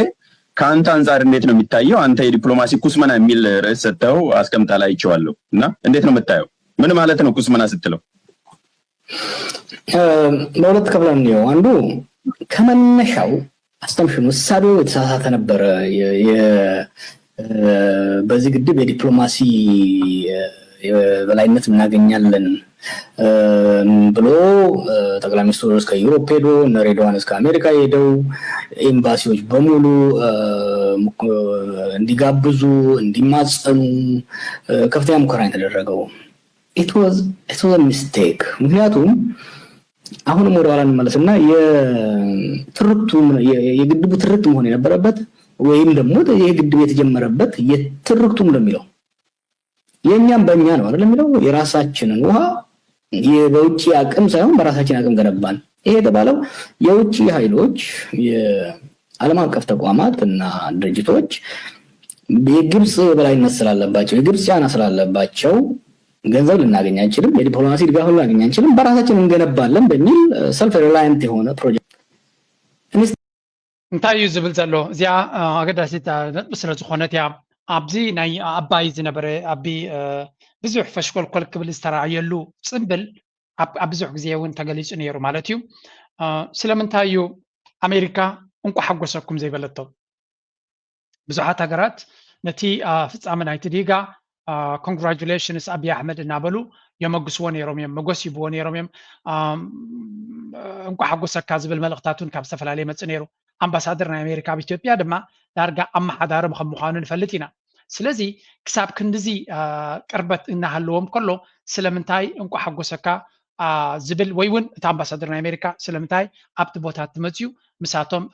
ከአንተ አንፃር እንዴት ነው የሚታየው አንተ የዲፕሎማሲ ኩስመና የሚል ርዕስ ሰጥተው አስቀምጣ ላይ ይቻላል እና እንዴት ነው የምታየው ምን ማለት ነው ኩስመና ስትለው ለሁለት ከብለን ነው አንዱ ከመነሻው አስተምሽኑ ሳቢው የተሳሳተ ነበር በዚህ ግድብ የዲፕሎማሲ የበላይነት እናገኛለን ብሎ ጠቅላይ ሚኒስትሩ እስከ ዩሮፕ ሄዶ እነ ሬድዋን እስከ አሜሪካ ሄደው ኤምባሲዎች በሙሉ እንዲጋብዙ እንዲማጸኑ ከፍተኛ ሙከራ የተደረገው it was a mistake ምክንያቱም አሁንም ወደ ኋላ እንመለስና የትርክቱ የግድቡ ትርክት መሆን የነበረበት ወይም ደግሞ የግድቡ የተጀመረበት የትርክቱ እንደሚለው የኛም በእኛ ነው አይደል የሚለው የራሳችንን ውሃ የውጪ አቅም ሳይሆን በራሳችን አቅም ገነባን ይሄ የተባለው የውጪ ኃይሎች የዓለም አቀፍ ተቋማት እና ድርጅቶች የግብጽ በላይነት ስላለባቸው የግብጽ ጫና ስላለባቸው ገንዘብ ልናገኝ አንችልም የዲፕሎማሲ ድጋፍ ልናገኝ አንችልም በራሳችን እንገነባለን በሚል ሰልፍ ሪላየንት የሆነ ፕሮጀክት እንታይ ዝብል ዘሎ እዚኣ ኣገዳሲት ስለ ዝኾነት እያ ኣብዚ ናይ ኣባይ ዝነበረ ኣቢ ብዙሕ ፈሽኮልኮል ክብል ዝተረኣየሉ ፅምብል ኣብ ብዙሕ ግዜ እውን ተገሊፁ ነይሩ ማለት እዩ ስለምንታይ እዩ ኣሜሪካ እንቋ ሓጎሰኩም ዘይበለቶ ብዙሓት ሃገራት ነቲ ፍፃመ ናይቲ ዲጋ congratulations Abiy Ahmed እናበሉ የመግስዎ ነይሮም መጎስ ይብዎ ነይሮም እንቋ ሓጎሰካ ዝብል መልእክታቱን ካብ ዝተፈላለዩ መጽ ነይሩ ኣምባሳደር ናይ ኣሜሪካ ኣብ ኢትዮጵያ ድማ ዳርጋ ኣመሓዳርም ከም ምዃኑ ንፈልጥ ኢና ስለዚ ክሳብ ክንድዚ ቅርበት እናሃለዎም ከሎ ስለምንታይ እንቋ ሓጎሰካ ዝብል ወይ እውን እቲ ኣምባሳደር ናይ ኣሜሪካ ስለምንታይ ኣብቲ ቦታ ትመፅዩ ምሳቶም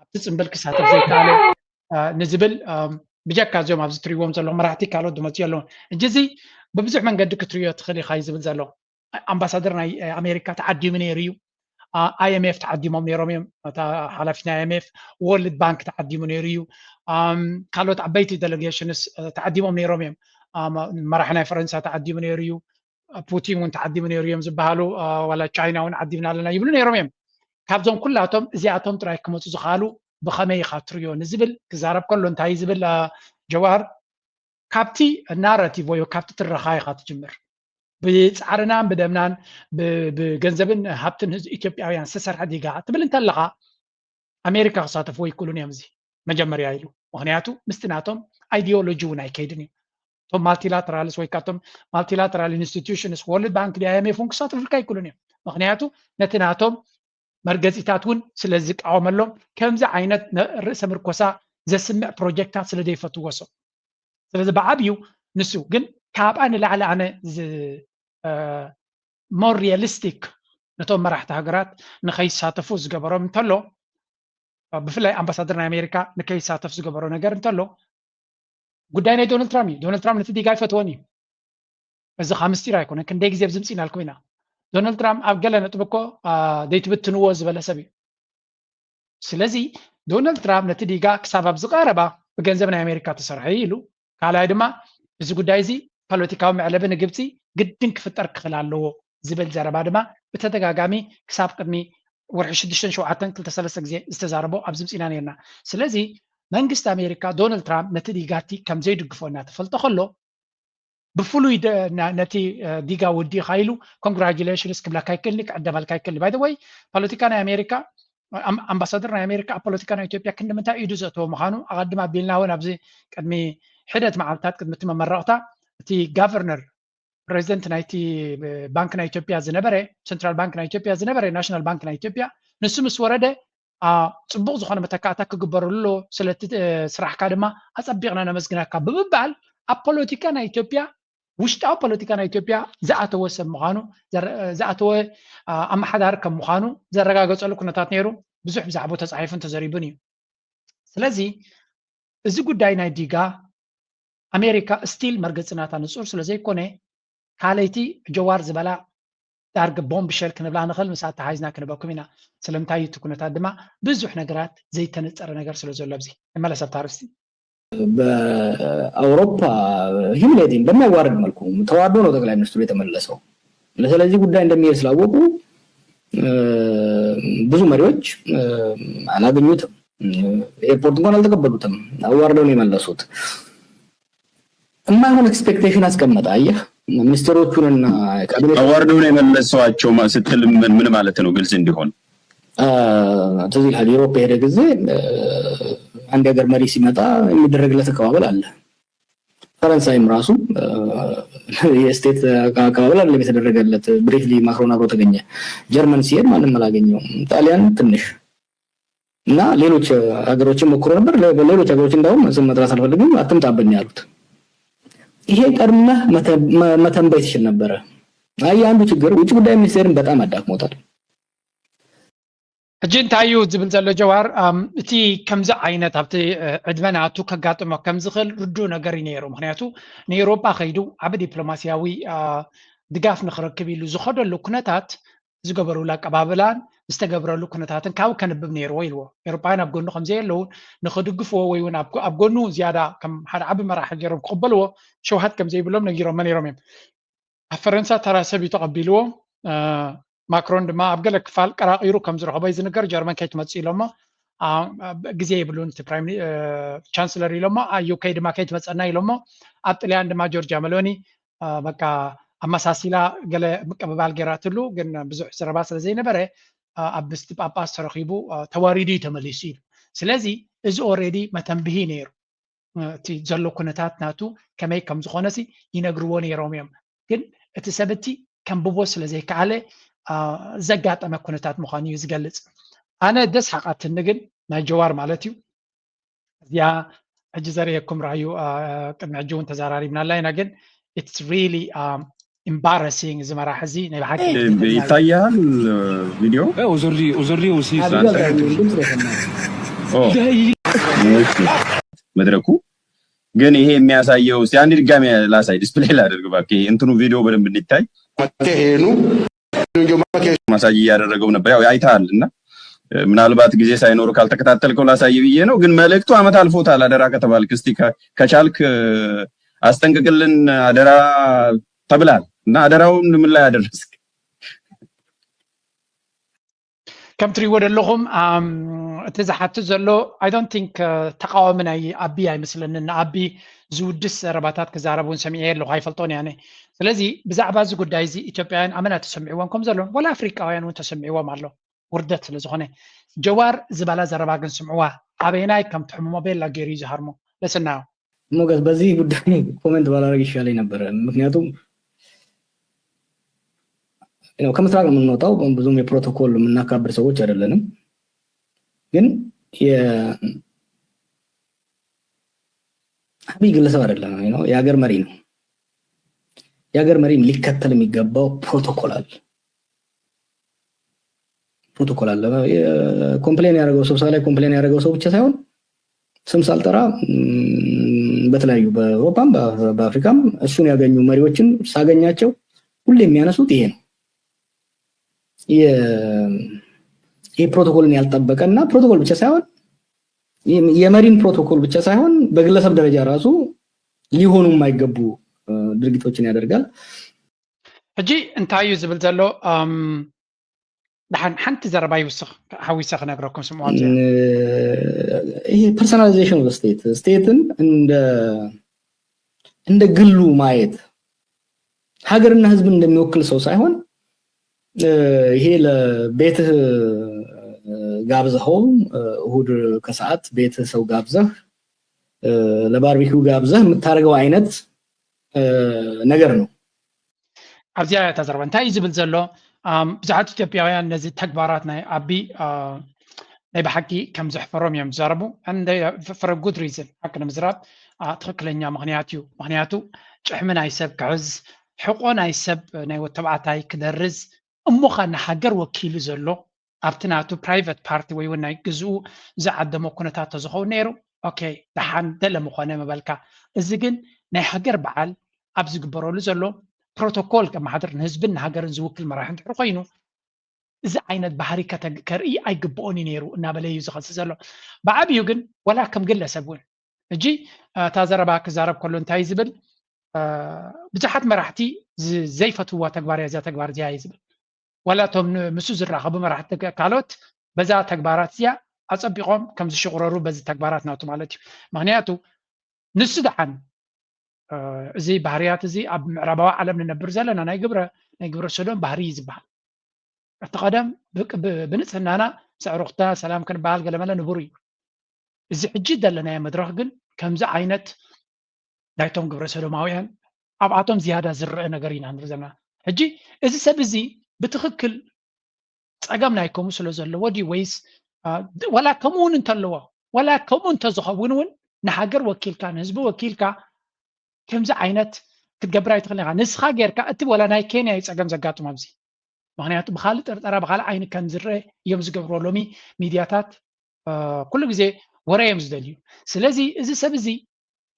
ኣብቲ ፅምብል ክሳተፍ ዘይከኣለ ንዝብል بجاك زوم أبز تريوم زلوا مراتي كارو دمتي لون الجزء ببزح من قد كتريو تخلي خايز بزلوا أمباسادر أمريكا تعدي من يريو IMF تعديمهم نيروميم حلفنا IMF وورلد بانك تعديمو نيريو ካልኦት ዓበይቲ ዴሌጌሽንስ ተዓዲሞም ነይሮም እዮም መራሕና ፈረንሳ ተዓዲሙ ነይሩ እዩ ፑቲን እውን ተዓዲሙ ነይሩ እዮም ዝበሃሉ ዋላ ቻይና እውን ዓዲምና ኣለና ይብሉ ነይሮም እዮም ካብዞም ኩላቶም እዚኣቶም ጥራይ ክመፁ ዝኽኣሉ ብኸመይ ኢኻ ትሪኦ ንዝብል ክዛረብ ከሎ እንታይ ዝብል ጀዋር ካብቲ ናራቲቭ ወይ ካብቲ ትረኻ ኢኻ ትጅምር ብፃዕርናን ብደምናን ብገንዘብን ሃብትን ኢትዮጵያውያን ዝተሰርሐ ዲጋ ትብል እንተለኻ ኣሜሪካ ክሳተፉ ይክእሉን እዮም እዚ መጀመርያ ኢሉ ምክንያቱ ምስትናቶም አይዲዮሎጂ እውን ኣይከይድን እዩ ቶም ማልቲላተራልስ ወይ ካቶም ማልቲላተራል ኢንስቲትዩሽንስ ወርልድ ባንክ IMF እውን ክሳተፉ ይክእሉን እዮም ምክንያቱ ነቲ ናቶም መርገፂታት እውን ስለ ዝቃወመሎም ከምዚ ዓይነት ርእሰ ምርኮሳ ዘስምዕ ፕሮጀክታት ስለ ዘይፈትዎ ሰብ ስለዚ ብዓብዩ ንሱ ግን ካብኣ ንላዕሊ ኣነ ሞር ሪያሊስቲክ ነቶም መራሕቲ ሃገራት ንኸይሳተፉ ዝገበሮም እንተሎ ብፍላይ ኣምባሳደር ናይ ኣሜሪካ ንከይሳተፍ ዝገበሮ ነገር እንተሎ ጉዳይ ናይ ዶናልድ ትራምፕ እዩ ዶናልድ ትራምፕ ነቲ ዲጋ ይፈትዎን እዩ እዚ ካ ምስጢር ኣይኮነን ክንደይ ግዜ ብዝምፂ ኢና ልኩም ኢና ዶናልድ ትራምፕ ኣብ ገለ ነጥብ እኮ ደይትብትንዎ ዝበለ ሰብ እዩ ስለዚ ዶናልድ ትራምፕ ነቲ ዲጋ ክሳብ ኣብ ዝቐረባ ብገንዘብ ናይ ኣሜሪካ ተሰርሐ ኢሉ ካልኣይ ድማ እዚ ጉዳይ እዚ ፖለቲካዊ መዕለቢ ንግብፂ ግድን ክፍጠር ክኽእል ኣለዎ ዝብል ዘረባ ድማ ብተደጋጋሚ ክሳብ ቅድሚ ወርሒ 6-7-2-3 ግዜ ዝተዛረቦ ኣብ ዝምፂና ነርና ስለዚ መንግስቲ ኣሜሪካ ዶናልድ ትራምፕ ነቲ ዲጋቲ ከም ዘይድግፎ እናተፈልጦ ከሎ ብፍሉይ ነቲ ዲጋ ውዲእኻ ኢሉ ኮንግራጁሌሽንስ ክብለካ ይክእልኒ ክዕደመልካ ይክእልኒ ባይ ዘ ወይ ፖለቲካ ናይ ኣሜሪካ ኣምባሳደር ናይ ኣሜሪካ ኣብ ፖለቲካ ናይ ኢትዮጵያ ክንምንታይ ኢዱ ዘእተዎ ምዃኑ ኣቐድማ ኣቢልና እውን ኣብዚ ቅድሚ ሕደት መዓልትታት ቅድሚ እቲ መመረቕታ እቲ ጋቨርነር ፕሬዚደንት ናይቲ ባንክ ናይ ኢትዮጵያ ዝነበረ ሴንትራል ባንክ ናይ ኢትዮጵያ ዝነበረ ናሽናል ባንክ ናይ ኢትዮጵያ ንሱ ምስ ወረደ ፅቡቅ ዝኾነ መተካእታ ክግበረሉ ስለቲ ስራሕካ ድማ ኣፀቢቕና ነመስግነካ ብምባል ኣብ ፖለቲካ ናይ ኢትዮጵያ ውሽጣዊ ፖለቲካ ናይ ኢትዮጵያ ዝኣተወ ሰብ ምዃኑ ዝኣተወ ኣመሓዳሪ ከም ምዃኑ ዘረጋገፀሉ ኩነታት ነይሩ ብዙሕ ብዛዕባ ተፃሒፉን ተዘሪቡን እዩ ስለዚ እዚ ጉዳይ ናይ ዲጋ ኣሜሪካ ስቲል መርገፅናታ ንፁር ስለዘይኮነ ካለይቲ ጀዋር ዝበላ ዳርገ ቦምብ ሸል ክንብላ ንኽእል ምሳት ተሓይዝና ክንበኩም ኢና ስለምንታይ እቲ ኩነታት ድማ ብዙሕ ነገራት ዘይተነፀረ ነገር ስለ ዘሎ ኣብዚ መለሰብ ታርስቲ በአውሮፓ ሂምሌቲንግ በሚያዋርድ መልኩ ተዋርዶ ነው ጠቅላይ ሚኒስትሩ የተመለሰው ስለዚህ ጉዳይ እንደሚሄድ ስላወቁ ብዙ መሪዎች አላገኙትም ኤርፖርት እንኳን አልተቀበሉትም አዋርደው ነው የመለሱት የማይሆን ኤክስፔክቴሽን አስቀመጠ አየህ ሚኒስትሮቹንና ካቢኔት አዋርደው ነው የመለሷቸው ስትል ምን ማለት ነው ግልጽ እንዲሆን ተዚህ ዩሮፕ ሄደ ጊዜ አንድ ሀገር መሪ ሲመጣ የሚደረግለት አቀባበል አለ ፈረንሳይም ራሱ የስቴት አቀባበል አለ የተደረገለት ብሪፍሊ ማክሮን አብሮ ተገኘ ጀርመን ሲሄድ ማንም አላገኘውም ጣሊያን ትንሽ እና ሌሎች ሀገሮችን ሞክሮ ነበር ሌሎች ሀገሮች እንዳውም ስም መጥራት አልፈልግም አትምጣብኝ ያሉት ይሄ ቀድመህ መተንበይ ትችል ነበር አይ አንዱ ችግር ውጭ ጉዳይ ሚኒስቴርን በጣም አዳክሞታል እጅንታዩ ዝብል ዘሎ ጀዋር እቲ ከምዚ ዓይነት ኣብቲ ዕድመናቱ ከጋጥሞ ከም ዝኽእል ርዱ ነገር ይነይሩ ምክንያቱ ንኤውሮጳ ከይዱ ዓብ ዲፕሎማስያዊ ድጋፍ ንኽረክብ ኢሉ ዝኸደሉ ኩነታት ዝገበሩሉ ኣቀባብላን ዝተገብረሉ ኩነታትን ካብ ከንብብ ነይርዎ ኢልዎ ኤውሮጳውያን ኣብ ጎኑ ከምዘየለዉ ንኽድግፍዎ ወይ እውን ኣብ ጎኑ ዝያዳ ከም ሓደ ዓብ መራሒ ገይሮም ክቕበልዎ ሸውሃት ከምዘይብሎም ነጊሮም ነይሮም እዮም ኣብ ፈረንሳ ተራሰብ ተቐቢልዎ ማክሮን ድማ ኣብ ገለ ክፋል ቀራቂሩ ከም ዝረኸቦ ዝንገር ጀርመን ከይትመፅእ ኢሎሞ ግዜ ይብሉን እቲ ፕራይም ቻንስለር ኢሎሞ ዩኬ ድማ ከይትመፀና ኢሎሞ ኣብ ጣልያን ድማ ጆርጅያ ሜሎኒ በቃ ኣመሳሲላ ገለ ምቅብባል ገይራትሉ ግን ብዙሕ ዘረባ ስለዘይነበረ ኣብ ምስቲ ጳጳስ ተረኺቡ ተዋሪዱ ተመሊሱ ኢሉ ስለዚ እዚ ኦልሬዲ መተንብሂ ነይሩ እቲ ዘሎ ኩነታት ናቱ ከመይ ከም ዝኾነሲ ይነግርዎ ነይሮም እዮም ግን እቲ ሰብቲ ከንብቦ ስለዘይከኣለ ዘጋጠመ ኩነታት ምዃኑ እዩ ዝገልጽ ኣነ ደስ ሓቃትኒ ግን ናይ ጀዋር ማለት እዩ እዚኣ ሕጂ ዘርእየኩም ራእዩ ቅድሚ ሕጂ እውን ተዘራሪብና ኣለና ግን it's really embarrassing እዚ መራሒ እዚ ናይ ባሕቂ ይታያል ቪዲዮ መድረኩ ግን ይሄ የሚያሳየው እስቲ አንድ ድጋሚ ላሳይ ዲስፕሌይ ላድርግ ባክ እንትኑ ቪዲዮ በደንብ እንዲታይ ማሳጅ እያደረገው ነበር። ያው አይተሃልና ምናልባት ጊዜ ሳይኖር ካልተከታተልከው ላሳይ ብዬ ነው። ግን መልእክቱ አመት አልፎታል። አደራ ከተባልክ እስቲ ከቻልክ አስጠንቅቅልን አደራ ተብላል እና አደራውን ምን ላይ አደረስክ? ከም ትሪእዎ ዘለኹም እቲ ዝሓትት ዘሎ አይ ዶንት ቲንክ ተቃዋሚ ናይ ኣቢ ኣይመስለንን። ኣቢ ዝውድስ ረባታት ክዛረቡን ሰሚዐ ኣለኹ ኣይፈልጦን ያነ። ስለዚ ብዛዕባ እዚ ጉዳይ እዚ ኢትዮጵያውያን ኣመና ተሰሚዕዎም ከም ዘሎን ወላ ኣፍሪቃውያን እውን ተሰሚዕዎም ኣሎ ውርደት ስለ ዝኾነ ጀዋር ዝበላ ዘረባ ግን ስምዕዋ ኣበይናይ ከም ትሕምሞ ቤላ ገይሩ እዩ ዝሃርሞ ለስናዮ ሞገስ በዚህ ጉዳይ ኮሜንት ባላረግ ይሻለኝ ነበረ። ምክንያቱም ከምስራቅ ነው የምንወጣው፣ ብዙም የፕሮቶኮል የምናካብር ሰዎች አይደለንም። ግን አብይ ግለሰብ አይደለም ነው፣ የሀገር መሪ ነው። የሀገር መሪ ሊከተል የሚገባው ፕሮቶኮል አለ። ፕሮቶኮል አለ። ኮምፕሌን ያደረገው ሰው ላይ ኮምፕሌን ያደረገው ሰው ብቻ ሳይሆን ስም ሳልጠራ በተለያዩ በአውሮፓም በአፍሪካም እሱን ያገኙ መሪዎችን ሳገኛቸው ሁሌ የሚያነሱት ይሄ ነው። የፕሮቶኮልን ያልጠበቀና ፕሮቶኮል ብቻ ሳይሆን የመሪን ፕሮቶኮል ብቻ ሳይሆን በግለሰብ ደረጃ ራሱ ሊሆኑ የማይገቡ ድርጊቶችን ያደርጋል። ሕጂ እንታይ እዩ ዝብል ዘሎ دحين حنت زربا يوسخ حويسخ نقرأكم سمعات هي personalization of the state stateን እንደ ግሉ ማየት ሀገርና ህዝብን እንደሚወክል ሰው ሳይሆን ይሄ ለቤትህ ጋብዘኸው እሁድ ከሰዓት ቤትህ ሰው ጋብዘህ ለባርቢኪው ጋብዘህ የምታደርገው አይነት ነገር ነው። ኣብዚያ ተዘርባ እንታይ ዝብል ዘሎ ብዙሓት ኢትዮጵያውያን ነዚ ተግባራት ናይ ኣቢ ናይ ብሓቂ ከም ዘሕፈሮም እዮም ዝዛረቡ for a good reason ሓቂ ንምዝራብ ትክክለኛ ምክንያት እዩ። ምክንያቱ ጭሕሚ ናይ ሰብ ክሕዝ ሕቆ ናይ ሰብ ናይ ወዲ ተባዕታይ ክደርዝ እሞኻ ንሃገር ወኪሉ ዘሎ ኣብቲ ናቱ ፕራይቬት ፓርቲ ወይ እውን ናይ ግዝኡ ዝዓደሞ ኩነታት ተዝኸውን ነይሩ ኦኬ ድሓን ደለ ምኾነ መበልካ እዚ ግን ናይ ሃገር በዓል ኣብ ዝግበረሉ ዘሎ ፕሮቶኮል ከመሓደር ንህዝብን ንሃገርን ዝውክል መራሒ እንድሕር ኮይኑ እዚ ዓይነት ባህሪ ከርኢ ኣይግብኦን እዩ ነይሩ እናበለ እዩ ዝኸስስ ዘሎ። ብዓብዩ ግን ወላ ከም ግለሰብ እውን ሕጂ እታ ዘረባ ክዛረብ ከሎ እንታይ ዝብል ብዙሓት መራሕቲ ዘይፈትውዋ ተግባር እያ እዛ ተግባር እዚኣ እዩ ዝብል ወላ እቶም ምሱ ዝራኸቡ መራሕቲ ካልኦት በዛ ተግባራት እዚኣ ኣፀቢቖም ከም ዝሽቁረሩ በዚ ተግባራት ናቱ ማለት እዩ። ምክንያቱ ንሱ ድሓን እዚ ባህርያት እዚ ኣብ ምዕራባዊ ዓለም ንነብር ዘለና ናይ ግብረ ሰዶም ባህሪ እዩ ዝበሃል። እቲ ቀደም ብንፅህናና ስዕሩኽታ ሰላም ክንበሃል ገለመለ ንቡር እዩ። እዚ ሕጂ ዘለናዮ መድረክ ግን ከምዚ ዓይነት ናይቶም ግብረ ሰዶማውያን ኣብኣቶም ዝያዳ ዝርአ ነገር ኢና ንርኢ ዘለና። ሕጂ እዚ ሰብ እዚ ብትክክል ፀገም ናይከሙ ስለ ዘለዎ ድዩ ወይስ ወላ ከምኡ እውን እንተለዎ ወላ ከምኡ እንተዝኸውን እውን ንሃገር ወኪልካ ንህዝቢ ወኪልካ ከምዚ ዓይነት ክትገብር ኣይትኽእልን ኢኻ ንስኻ ጌርካ እቲ ወላ ናይ ኬንያ ፀገም ዘጋጥሞ ኣብዚ ምክንያቱ ብካልእ ጥርጠራ ብካልእ ዓይኒ ከም ዝርአ እዮም ዝገብርዎ ሎሚ ሚድያታት ኩሉ ግዜ ወረ እዮም ዝደልዩ። ስለዚ እዚ ሰብ እዚ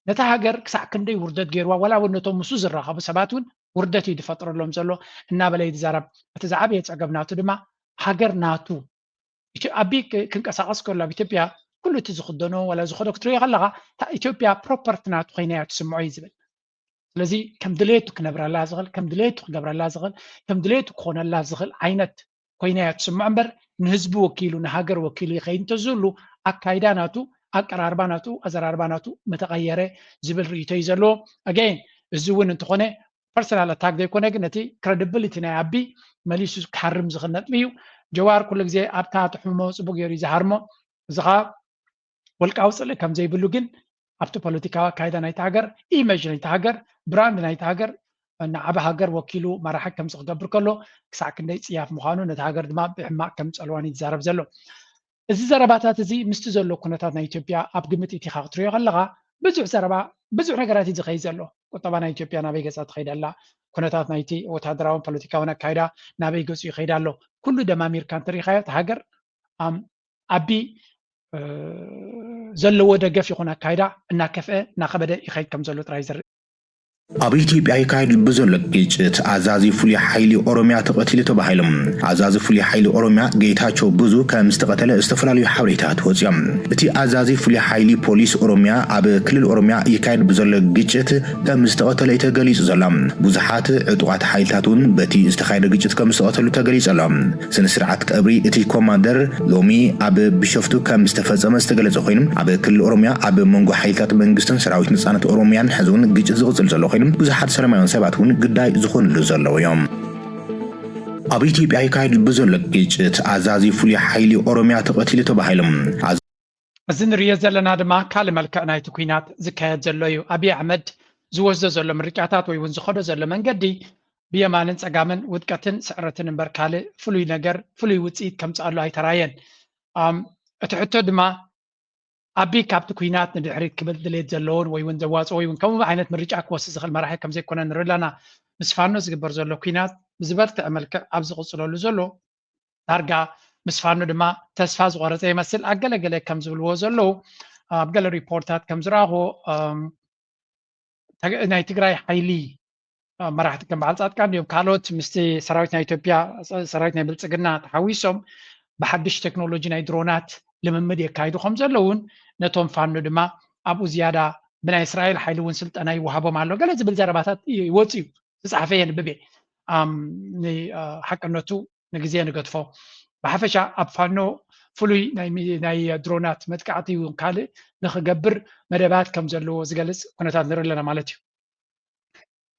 ነታ ሃገር ክሳዕ ክንደይ ውርደት ገይርዋ ወላ እውን ነቶም ምስ ዝራኸቡ ሰባት እውን ውርደት እዩ ዝፈጥረሎም ዘሎ እናበለ ይዛረብ። እቲ ዝዓበየ ፀገም ናቱ ድማ ሃገር ናቱ ኣቢ ክንቀሳቀስ ከሎ ኣብ ኢትዮጵያ ኩሉ እቲ ዝኽደኖ ወላ ዝኸዶ ክትሪኦ ከለካ ኢትዮጵያ ፕሮፐርቲ ናቱ ኮይና እያ ትስምዖ እዩ ዝብል። ስለዚ ከም ድሌቱ ክነብረላ ዝኽእል ከም ድሌቱ ክገብረላ ዝኽእል ከም ድሌቱ ክኾነላ ዝኽእል ዓይነት ኮይና እያ ትስምዖ እምበር ንህዝቢ ወኪሉ ንሃገር ወኪሉ ይኸይድ እንተዝህሉ ኣካይዳ ናቱ ኣቀራርባ ናቱ ኣዘራርባ ናቱ መተቀየረ ዝብል ርእይቶ እዩ ዘለዎ። ኣገይን እዚ እውን እንትኾነ ፐርሰናል ኣታክ ዘይኮነ ግን ነቲ ክሬዲቢሊቲ ናይ ኣቢ መሊሱ ክሓርም ዝኽእል ነጥቢ እዩ። ጀዋር ኩሉ ግዜ ኣብታ ትሕምሞ ፅቡቅ ገይሩ ዝሃርሞ እዚ ከዓ ወልቃዊ ፅልእ ከም ዘይብሉ ግን ኣብቲ ፖለቲካዊ ኣካይዳ ናይቲ ሃገር ኢሜጅ ናይቲ ሃገር ብራንድ ናይቲ ሃገር ንዓበ ሃገር ወኪሉ መራሒ ከምዚ ክገብር ከሎ ክሳዕ ክንደይ ፅያፍ ምዃኑ ነቲ ሃገር ድማ ብሕማቅ ከም ፀልዋን ይዛረብ ዘሎ። እዚ ዘረባታት እዚ ምስቲ ዘሎ ኩነታት ናይ ኢትዮጵያ ኣብ ግምት ኢኻ ክትሪኦ ከለካ ብዙሕ ዘረባ ብዙሕ ነገራት እዩ ዝኸይድ ዘሎ። ቁጠባ ናይ ኢትዮጵያ ናበይ ገፃ ትኸይድ ኣላ፣ ኩነታት ናይቲ ወታደራውን ፖለቲካውን ኣካይዳ ናበይ ገፁ ይኸይድ ኣሎ። ኩሉ ደማሚርካ እንተሪኢኻዮ እቲ ሃገር ኣቢ ዘለዎ ደገፍ ይኹን ኣካይዳ እናከፍአ እናኸበደ ይኸይድ ከም ዘሎ ጥራይ ዝርኢ أبي إثيوبيا يكايد بزول جيت عزازي فولي حيلي أوروميا تقتل تباهلم عزازي فولي حيلي أوروميا جيتاتشو بزو كمستقتل استفلالي حوريتات وزيم بتي عزازي فولي حيلي بوليس أوروميا أب كل أوروميا يكايد بزول جيت كمستقتل يتجليس زلام بزحات عطوات حيلتاتون بتي استخايد جيت كمستقتل تجليس زلام سنسرعت كأبري إتي كوماندر لومي أب بشفتو كمستفز أمستقلز أخوين أب كل أوروميا أب منجو حيلتات منجستن سراويت نصانة أوروميا حزون جيت زغزل زلوخين بزحات سلاميون سبعتون قداي زخون لزلو يوم أبي إثيوبيا يكايد بزول جيت عزازي فولي حيلي أوروميا تقتل تباهلم أزن ريا زلنا دما كلمة الكائنات تكوينات زكاية زلويو أبي أحمد زوجة زلو مركعات ويون زخود زلو من قدي بيمانن سقامن ودكتن سعرتن بركالة فلوي نجر فلوي وتسيد كم تقالو هاي تراين أتحطو دما أبي كابت كوينات ندحريت كبل دليت زلون ويون زواز ويون كم عينت مرجع كوسس زخل مراحل كم زي كنا نرلنا مسفانو زقبر زلو كوينات بزبرت أمل أبز غصلو زلو ترجع مسفانو دما تسفاز غرض زي مثل أجل كم زلو زلو أبجل ريبورتات كم زراعو ناي تجراي حيلي مراحل كم بعد ساعات كان يوم كالوت مستي سراويتنا إثيوبيا سراويتنا بلتسجنا تحويسهم بحدش تكنولوجي ناي درونات لممد يكايدو خمسة لون نتوم فانو دما أبو زيادة بنا إسرائيل حيلون سلط أنا يوهبو معلو قال زبل زرباتات يوتيو تسعفين ببي ني حق النتو نجزيه نقطفو بحفشة أبفانو فلوي ناي درونات متكعتي وكالي نخجبر مدبات كم زلو زجلس كنا تنظر لنا مالتيو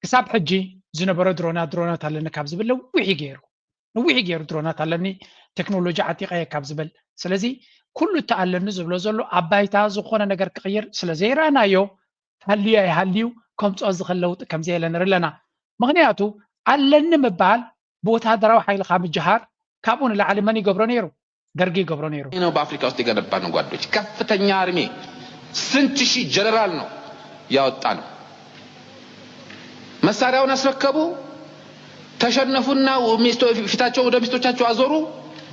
كساب حجي زنبرو درونات هلنا كابز بلو وحي غيرو درونات هلني تكنولوجيا عتيقة كابز بل سلازي كل تعلم زبلو زلو عبايتا زخونا نجر كغير سلازي رانا يو هليو كم تأزخ اللوت كم زي لنا رلنا مغنياتو علن مبال بوتا دراو حيل خام الجهار كابون العالماني قبرونيرو قرقي قبرونيرو ነው በአፍሪካ ውስጥ የገነባነው ጓዶች ከፍተኛ አርሚ ስንት ሺህ ጀነራል ነው ያወጣ ነው መሳሪያውን አስረከቡ ተሸነፉና ፊታቸው ወደ ሚስቶቻቸው አዞሩ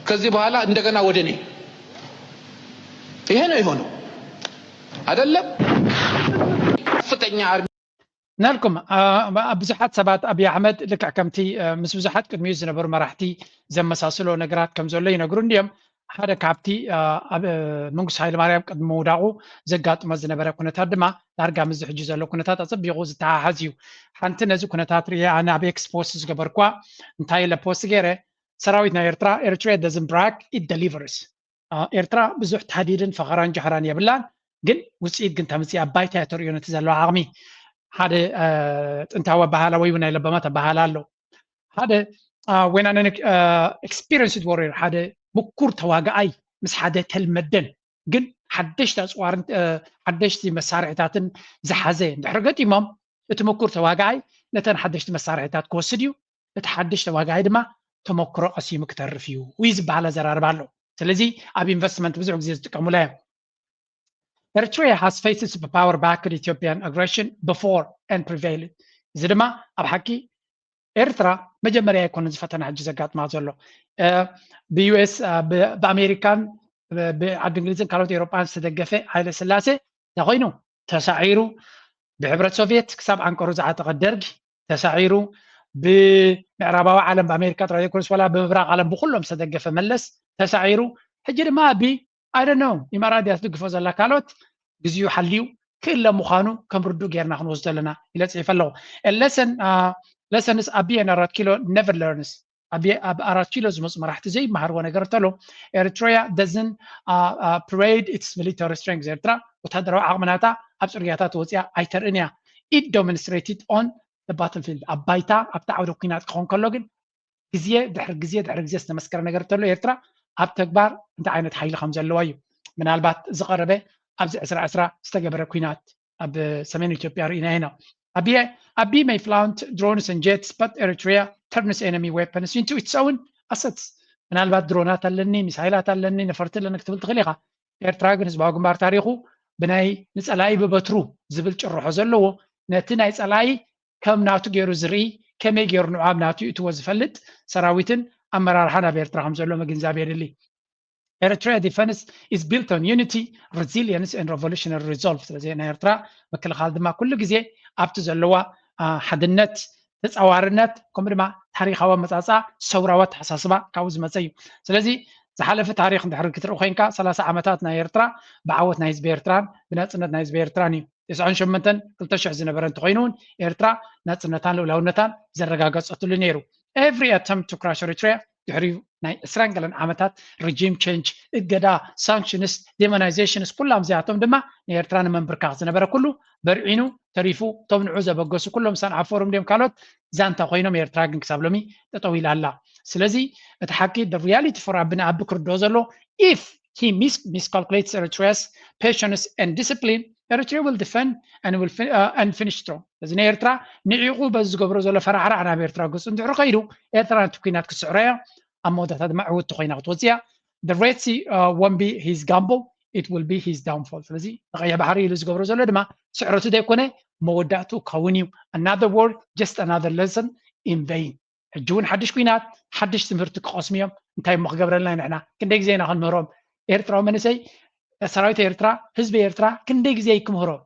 ከዚህ በኋላ እንደገና ወደኔ ይሄ ነው የሆነው አይደለም ከፍተኛ አርሚ نالكم بزحات سبات أبي أحمد لك كمتي مس بزحات قد ميز نبر مرحتي زي مساسلو نجرات كم زولي نجرون ديم هذا كابتي منقص هاي المريم قد مودعو زقات مز نبر كنا تردما لارجع مز حجز لو كنا تتصب يغوز تعهزيو حنت نزو كنا تاتريا أنا أبي إكسبوسس قبر كوا نتاي لبوس غيره سراويتنا إيرترا doesn't brag it delivers إيرترا بزح تحديدا فقران جهران يبلان جن وسيد جن تمسي أبايتها تريون تزلو عامي هذا أنت هو بحاله ويبنى لبمات بحاله له هذا when أنا experienced warrior هذا بكور تواجعي مس هذا تلمدن جن حدش تسوار حدش مسارعتاتن زحزين دحرقت إمام تمكور تواجعي نتن حدش مسارعتات كوسديو تحدش تواجعي دما تمكر أسيمك تعرفيو ويزب على زرار بالو سلزي أبي investment بزعج زي تكملها Eritrea has faced superpower backed Ethiopian aggression before and prevailed. زدما أبحكي إرترا مجمرة يكون زفتنا حجز قات ما زلوا بيو.اس بأمريكان بعد إنجليزي كانوا أوروبان صدقفة هاي السلاسة تغينوا تسعيروا بعبرة سوفيت كسب عن كروز عتقدرج تسعيروا بمعربة عالم بأمريكا ترى يكون ولا بمبرق عالم بكلهم صدقفة ملس تسعيروا حجر ما بي I don't know إمارات يصدق زلا كالوت جزيو حليو كل مخانو كم ردو غيرنا خنوز دلنا إلى تعرف الله lessons أبي أنا رات كيلو never learns أبي أرات كيلو زمس ما راح تزي ما هروانا قرتلو Eritrea doesn't parade its military strength Eritrea وتهدروا عقمناتا أبصرياتات وزيا أيترنيا it demonstrated on the battlefield أبايتا أبتعودو كينات خون كلوجن جزية دحر استمسكرنا قرتلو Eritrea أبتكبر أنت عينت حيل خمسة اللوايو من البات زقربة أبز أسرع استجبر كوينات أب سمين إثيوبيا رينا هنا أبي may flaunt drones and jets but Eritrea turns enemy weapons into its own assets من البات درونات اللني مسايلات اللني نفرت لنا كتبت تغليقة إرترا جنس باقم بار تاريخه بناي نسألاي ببترو زبلت الروح زلوا نتنا يسألاي كم ناتو جيرو زري كم يجيرو نعام ناتو يتوز فلت سراويتن أمرار حنا بيرترا هم زلوا مجنزابير اللي Eritrea defense is built on unity, resilience and revolutionary resolve. زين إرترا مكل خالد ما كل جزء أبتز اللوا حدنت تتصوارنت كم دما تاريخ هوا مصاصا سوراوات حساسبا كاوز مصيو سلازي زحلف تاريخ اندحر كترو خينكا 30 عامات نا يرترا بعوت نايز بيرتران بنصنت نايز بيرتراني 98 2000 ዝነበረ እንትኮይኑን ኤርትራ ናጽነታን ልኡላውነታን ዘረጋገጸትሉ ነይሩ every attempt to crush Eritrea ድሕሪ ናይ 20 ገለን ዓመታት regime change እገዳ sanctions demonization ኩሎም ዚኣቶም ድማ ንኤርትራ ንመንብርካ ዝነበረ ኩሉ በርዒኑ ተሪፉ ቶም ንዑ ዘበገሱ ኩሎም ሰንዓፎርም ደም ካልኦት ዛንታ ኮይኖም ኤርትራ ግን ክሳብ ሎሚ ጠጠው ኢላ ኣላ ስለዚ እቲ ሓቂ the reality for ኣብና ኣብ ክርዶ ዘሎ if he miscalculates Eritrea's patience and discipline Eritrea will defend and finish strong. لازم إيرترا نعيقو بس قبرو زولا فرع أنا بإيرترا قصون تعرف خيرو إيرترا تكينات كسعرية أما ده هذا معود تخينا قطوزيا the Red Sea won't be his gamble it will be his downfall فلذي غير بحري لز قبرو زولا دما سعرته ده يكونه موداتو كونيو another word just another lesson in vain الجون حدش كينات حدش تمرتك قاسمية انتهي مخقبر لنا نحنا كنديك زينا خل مهرم إيرترا منسي سراويت إيرترا حزب إيرترا كنديك زي كمهرو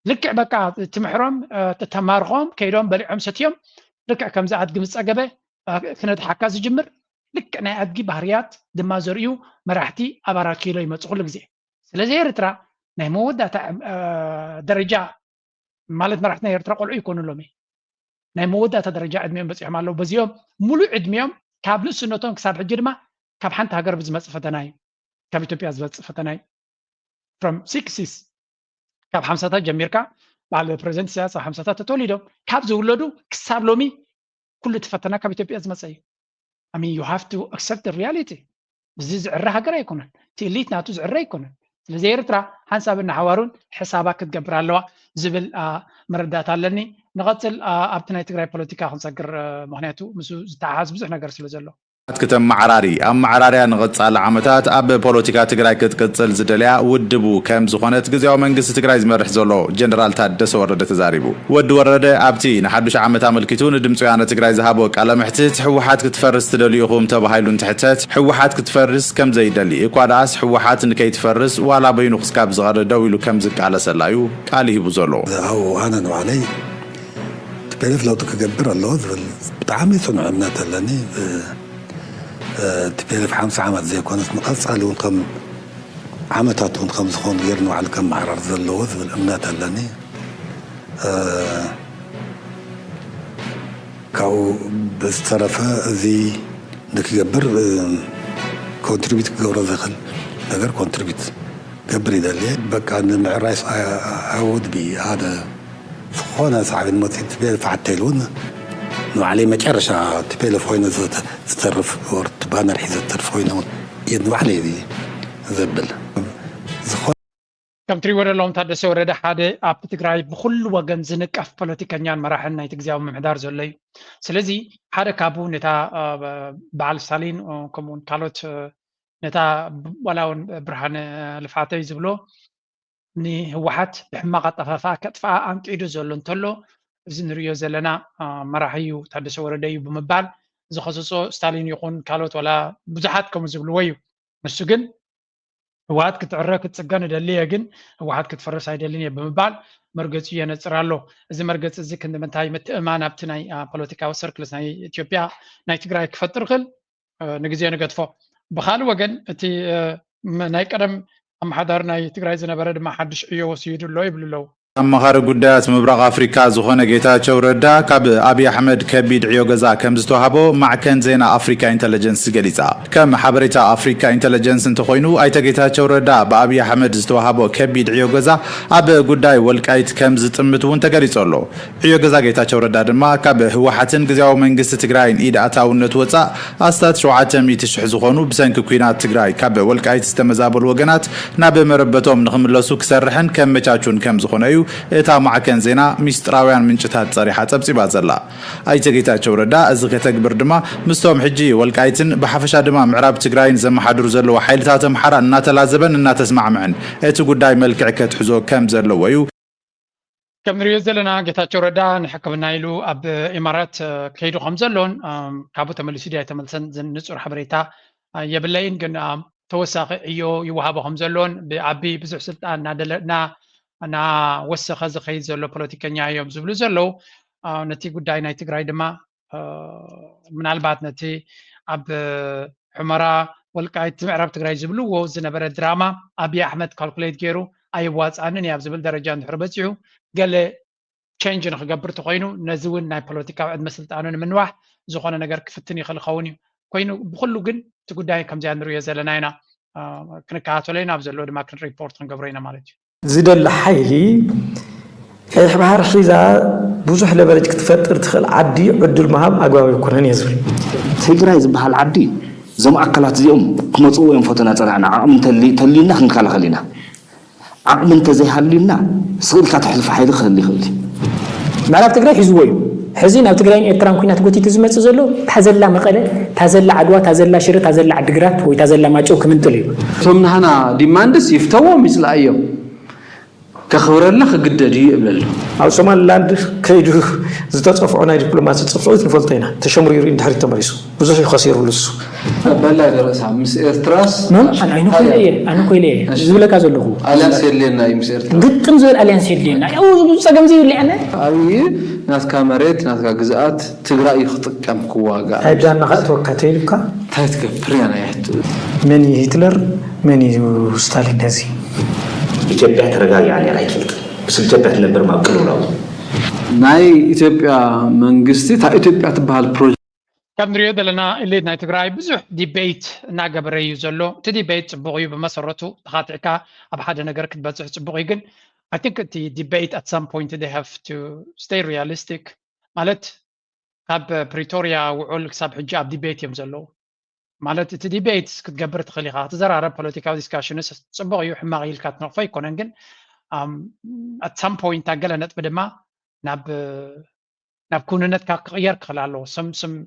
لكع بقى تمحرم تتمارغم كيدوم بلعهم ستيوم لكع كم زعد قمص عقبه كنت حكاز جمر لكع ناي ادقي بحريات دما زريو مراحتي ابارا كيلو يمصقول لك زي سلازي إيرترا ناي مودا درجه مالت مراحتنا إيرترا قلعو يكونوا لومي ناي مودا درجه ادميهم بصيح مالو بزيوم ملو ادميهم كابل سنتهم كساب حجي دما كاب حنت هاجر بزمص فتناي كاب إثيوبيا زمص فتناي from 60s كاب حمسات جميركا بعد البريزنت سياسة حمسات توليدو كاب زولدو كساب لومي كل تفتنا كاب إثيوبيا زمصي I mean you have to accept the reality بزيز عرها قرا يكونن تيليت ناتو زعرا يكونن ስለዚ ኤርትራ ሓንሳብና ሓዋሩን ሕሳባ ክትገብር ኣለዋ ዝብል መረዳት ኣለኒ ንቐፅል ኣብቲ ናይ ትግራይ ፖለቲካ ክንሰግር ምክንያቱ ምስ ዝተሓዝ ብዙሕ ነገር ስለ ዘሎ كتم معراري أم معراري نغطى عامتات أب بوليتيكا تجراي كتقتل زدليا ودبو كم زخانات جزء من قصة تجراي زمرح زلو جنرال تادس ورد تزاريبو ود ورد أبتي نحدش عامت عمل كتون دمتو يعني تجراي ذهبوك على محتت حوحات كتفرس تدليهم تبهايلون تحتت حوحات كتفرس كم زي دلي إقواداس حوحات إنكي تفرس ولا بينو خسكاب صغار دويلو كم زك على سلايو عليه بزلو هو أنا وعلي تبيلف لو تكبر اللوز بتعامل صنع منات لاني تبيلف 5 عامات زي كونت مقص على ونقم عامتات ونقم زخون غيرنا على كم معرر زلوز بالامنات اللاني كاو بسترفا زي دك يقبر كونتريبيت جورا دخل نقدر كونتريبيت قبري دالي بقى ان العرايس اعود بي هذا فخونا صعب الموت تبيلف حتى يلون وعليه ما تعرفش تبيلف وين تتصرف ورت بانر حيز الطرف وين يذبح لي دي زبل كم تري ورا لهم تحدث ورا ده حدا أب تجراي بكل وجن زنك أف بوليتيكانيان مراحلنا يتجزاو من مدار زلي سلزي حدا كابو نتا بعل سالين كمون كالوت نتا ولا برهان الفاتي زبلو ني هوحات بحماقة طفافا كطفا أنت عيدو زلون تلو زنريو زلنا مراحيو تحدث ورا ده بمبال زخصصو ستالين يكون كالوت ولا بزحات كم زبلويو مسجن هوات كتعرى كتسجن دليا جن هوات كتفرس هاي دليا بمبال مرجع ينصرالو إذا مرجع إذا كنا منتهي متأمانة بتناي بوليتيكا وسيركلز ناي إثيوبيا ناي تجراي كفترخل نجزي نقطفه بخال وجن تي ناي كرم أم حضر ناي تجراي زنا برد ما حدش أيوه سيدو لو يبلو أمهار قدات مبرق أفريقيا زخونة جيتاتشو ردا كاب أبي أحمد كبيد عيو غزا كم زتوهابو مع كان زينا أفريقيا انتليجنس جليزا كم حبريتا أفريقيا انتليجنس انتخوينو أيتا جيتاتشو ردا بأبي أحمد زتوهابو كبيد عيو غزا أب قداي والكايت كم زتمتو انتقريتولو عيو غزا جيتاتشو ردا دما كاب هو حتن غزاو منقس تقراين إيد أتاو نتوطا أستات شوعاتم يتشح زخونو بسنك كوينات تقراي كاب والكايت استمزابو الوغنات ناب مربتوم نخملسو كسرحن كم مچاچون كم زخونيو إتا مع كان زينا مستراويان من جتات صريحة تبصيبات زلا أي تجيتاتشو ردا إذا كتكبر دما مستوم حجي والكايتن بحفشة دما معراب تجراين زم حدر زلو وحيلتاتهم حرا النات لازبن النات تسمع معن إتو قداي ملكع كتحزو كم زلو ويو كم ريو زلنا جتاتشو ردا نحكمنا يلو أب إمارات كيدو خمزلون كابو تملسي دي تملسن زن نصر حبريتا يبلين كن توساق إيو يوهابو خمزلون بأبي بزح سلطان نادلنا أنا وسخ زخيد زلو بوليتيكانيا يوم زبلو زلو نتي قداي ناي تقراي دما من البعض نتي أب حمرا والقايت معرب تقراي زبلو وزنبرة دراما أبي أحمد كالكوليت جيرو أي واز أنني أبزبل درجة عند حربتيو قال change نخجبر تقينو نزول ناي بوليتيكا عند مسألة أنا من واحد زخانة نجار كفتني خل خوني كوينو بخلو جن تقداي كم زي أندرو يزلناينا كنا كاتولينا أبزلو دما كن ريبورت نقبرينا مالتي زيد الحيلي حبار حيزا بوزح لبلج كتفتر تخل عدي عدل مهام أقوى يكونن يزول تيجراي زبها العدي زم أكلات زيهم كمصو يوم فتنا ترعنا عم تلينا خنقال خلينا عم تزي حلينا سئل كتحلف حيل خلي معرف تقرأ حزوي حزين أو تقرأين إكرام كنا تقولي تزمت زلوا تزلا مقالة تزلا عدوى تزلا شر تزلا عدقرات وتزلا ما تشوك من تلي ثم هنا ديماندس يفتوى مثل أيام كخبر الله خجدجي قبل أو سومال لاند كيدو زتوقف عنا دبلوماسية تصفيت نفلتينا تشمر يريد حريت تمارسه بزاف خسير ولسه بلا دراسة مس إرتراس أنا أنا كويلة زولك أزوله أليانس يلينا يمس إرتراس قد زول أليانس يلينا أو سجم زي اللي أنا أي ناس كاميرات ناس كجزءات تقرأ يخطق كم كواجع هيبدأ نقطة وقتيلك تايتك بريانا يحت مني هتلر مني ستالين هذي إثيوبيا ترجع يعني رايك بس إثيوبيا تنبر ما بكلوا ناي إثيوبيا منجستي تا إثيوبيا تبهال بروجكت كم نريد لنا اللي ناي تقراي بزح ديبيت ناقبري يزلو تديبيت بغيو بمسرته خاطئك أبحد نقر كتب بزح بغي جن I think the debate at some point they have to stay realistic مالت كاب بريتوريا وعول كساب حجاب ديبيت يمزلو مالت تديبيت كتقبر تخليها تزرع political discussions صبغيو حماغي الكات نقفي كوننجن at some point تاقلنت بدما ناب كوننت كغير خلالو سم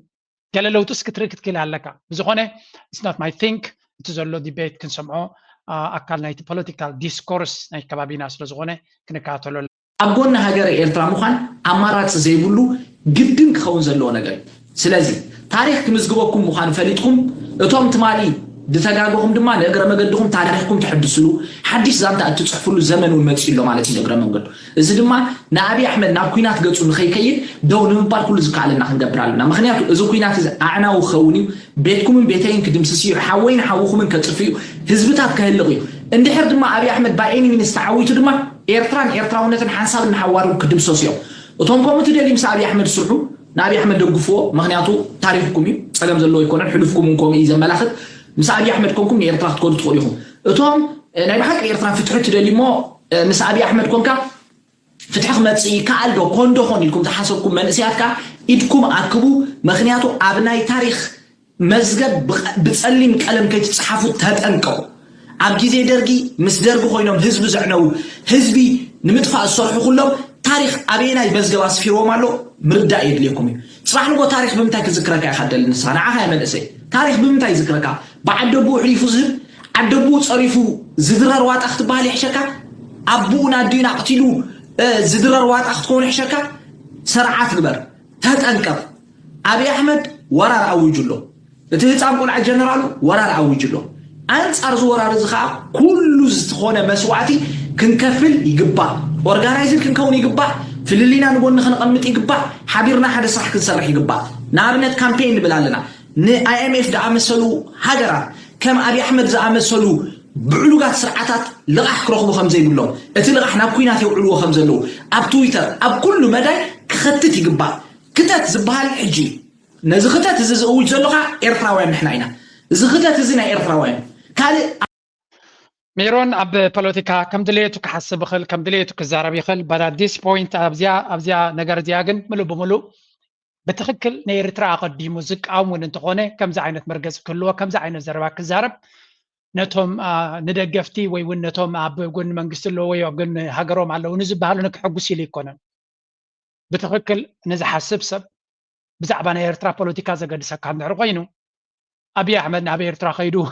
قال لو تسكت ركت كل هلك بزخونه it's not my think تزلو ديبيت كنسمعو أكل نايت political discourse نايت كبابي ناس لزخونه كنكاتلو أبغون هاجر إيرترا مخان أمارات زيبولو جدًا خون زلوا نجاي سلازي تاريخ كمزجوكم مخان فليتكم أتوم تمالي دتجاجهم دم ما نقرأ مجدهم تاريخكم تحدثوا حديث زمان تتصحفوا الزمن والمجد اللي مالتي نقرأ مجد إذا دم نبي أحمد ناكوينات قصون خيكين دون نبار كل زك على نحن قبرالنا ما خنيات إذا كوينات أنا وخوني بيتكم من بيتين كدم سير حوين حوخم من كترفيو هزبتها كهاللغيو عند حد ما أبي أحمد بعيني من استعويت دم إيرترا ونتن حنساب نحوارهم كدم سوسيو وتوم قاموا تدري مسا أبي أحمد سرحو نبي أحمد دقفوا ما خنياتو تاريخكمي سلام زلوا يكونن حلفكم منكم إذا ملاخت مسا أبي أحمد كونكم إيرترا تقول تقوليهم توم نبي حق إيرترا فتحت تدري ما مسا أبي أحمد كونكا فتح متسي كالدو كوندو خونيكم تحسبكم من سياتك إيدكم أكبو ما خنياتو أبناء تاريخ مزجب بتسلم كلام كي تتصحفوا تهتنكوا عبجي درجي مسدرجو خوينهم حزب زعنو حزبي نمدفع الصرح كلهم تاريخ أبينا يمزجب أسفيرو مالو مردا يدليكم صراحة نقول تاريخ بمتى كذكرك يا حد النصارى عها من أسي تاريخ بمتى يذكرك بعد أبو عريفو زب عد أبو صريفو زدرار وات أخت بالي حشكا أبونا دينا قتلو زدرار وات أخت كون حشكا سرعات البر تهتنكر أبي أحمد ورا أوجله تهتم كون على جنرالو ورا أوجله أنت أرزو ورا رزقا كل زتخونه مسوعتي كنكفل يقبع أورجانايزر كنكون يقبع في اللينا نقول نخنقمت يقبع حبيرنا حدا صح كنسرح يقبع نارنت كامبين بلالنا IMF دا عمسلو هاجرا كم أبي أحمد زا عمسلو بعلوقات سرعات لغح كروخو خمزة يقولون اتلغح نابكوينات يوعلو خمزة لو أب تويتر أب كل مدى كختت يقبع كتات زبال حجي نزختات زوج زلقة إيرتراوين نحنا زختات زينا إيرتراوين كالي ميرون أب بوليتيكا كم دليتو كحسب خل كم دليتو كزارب يخل بدا ديس بوينت أبزيا نجار دياجن ملو بملو بتخكل نيرترا قديمو زك أمون انتقونه كم زعينة مركز كلوا كم زعينة زربا كزارب نتهم ندقفتي ويون نتهم أب يقول منقسلو ويقول هاجرهم على ونزب بحاله نكحقو سيليكونا بتخكل نزح حسب سب بزعبان نيرترا بوليتيكا زقد سكان عرقينو أبي أحمد نبي يرترا خيدو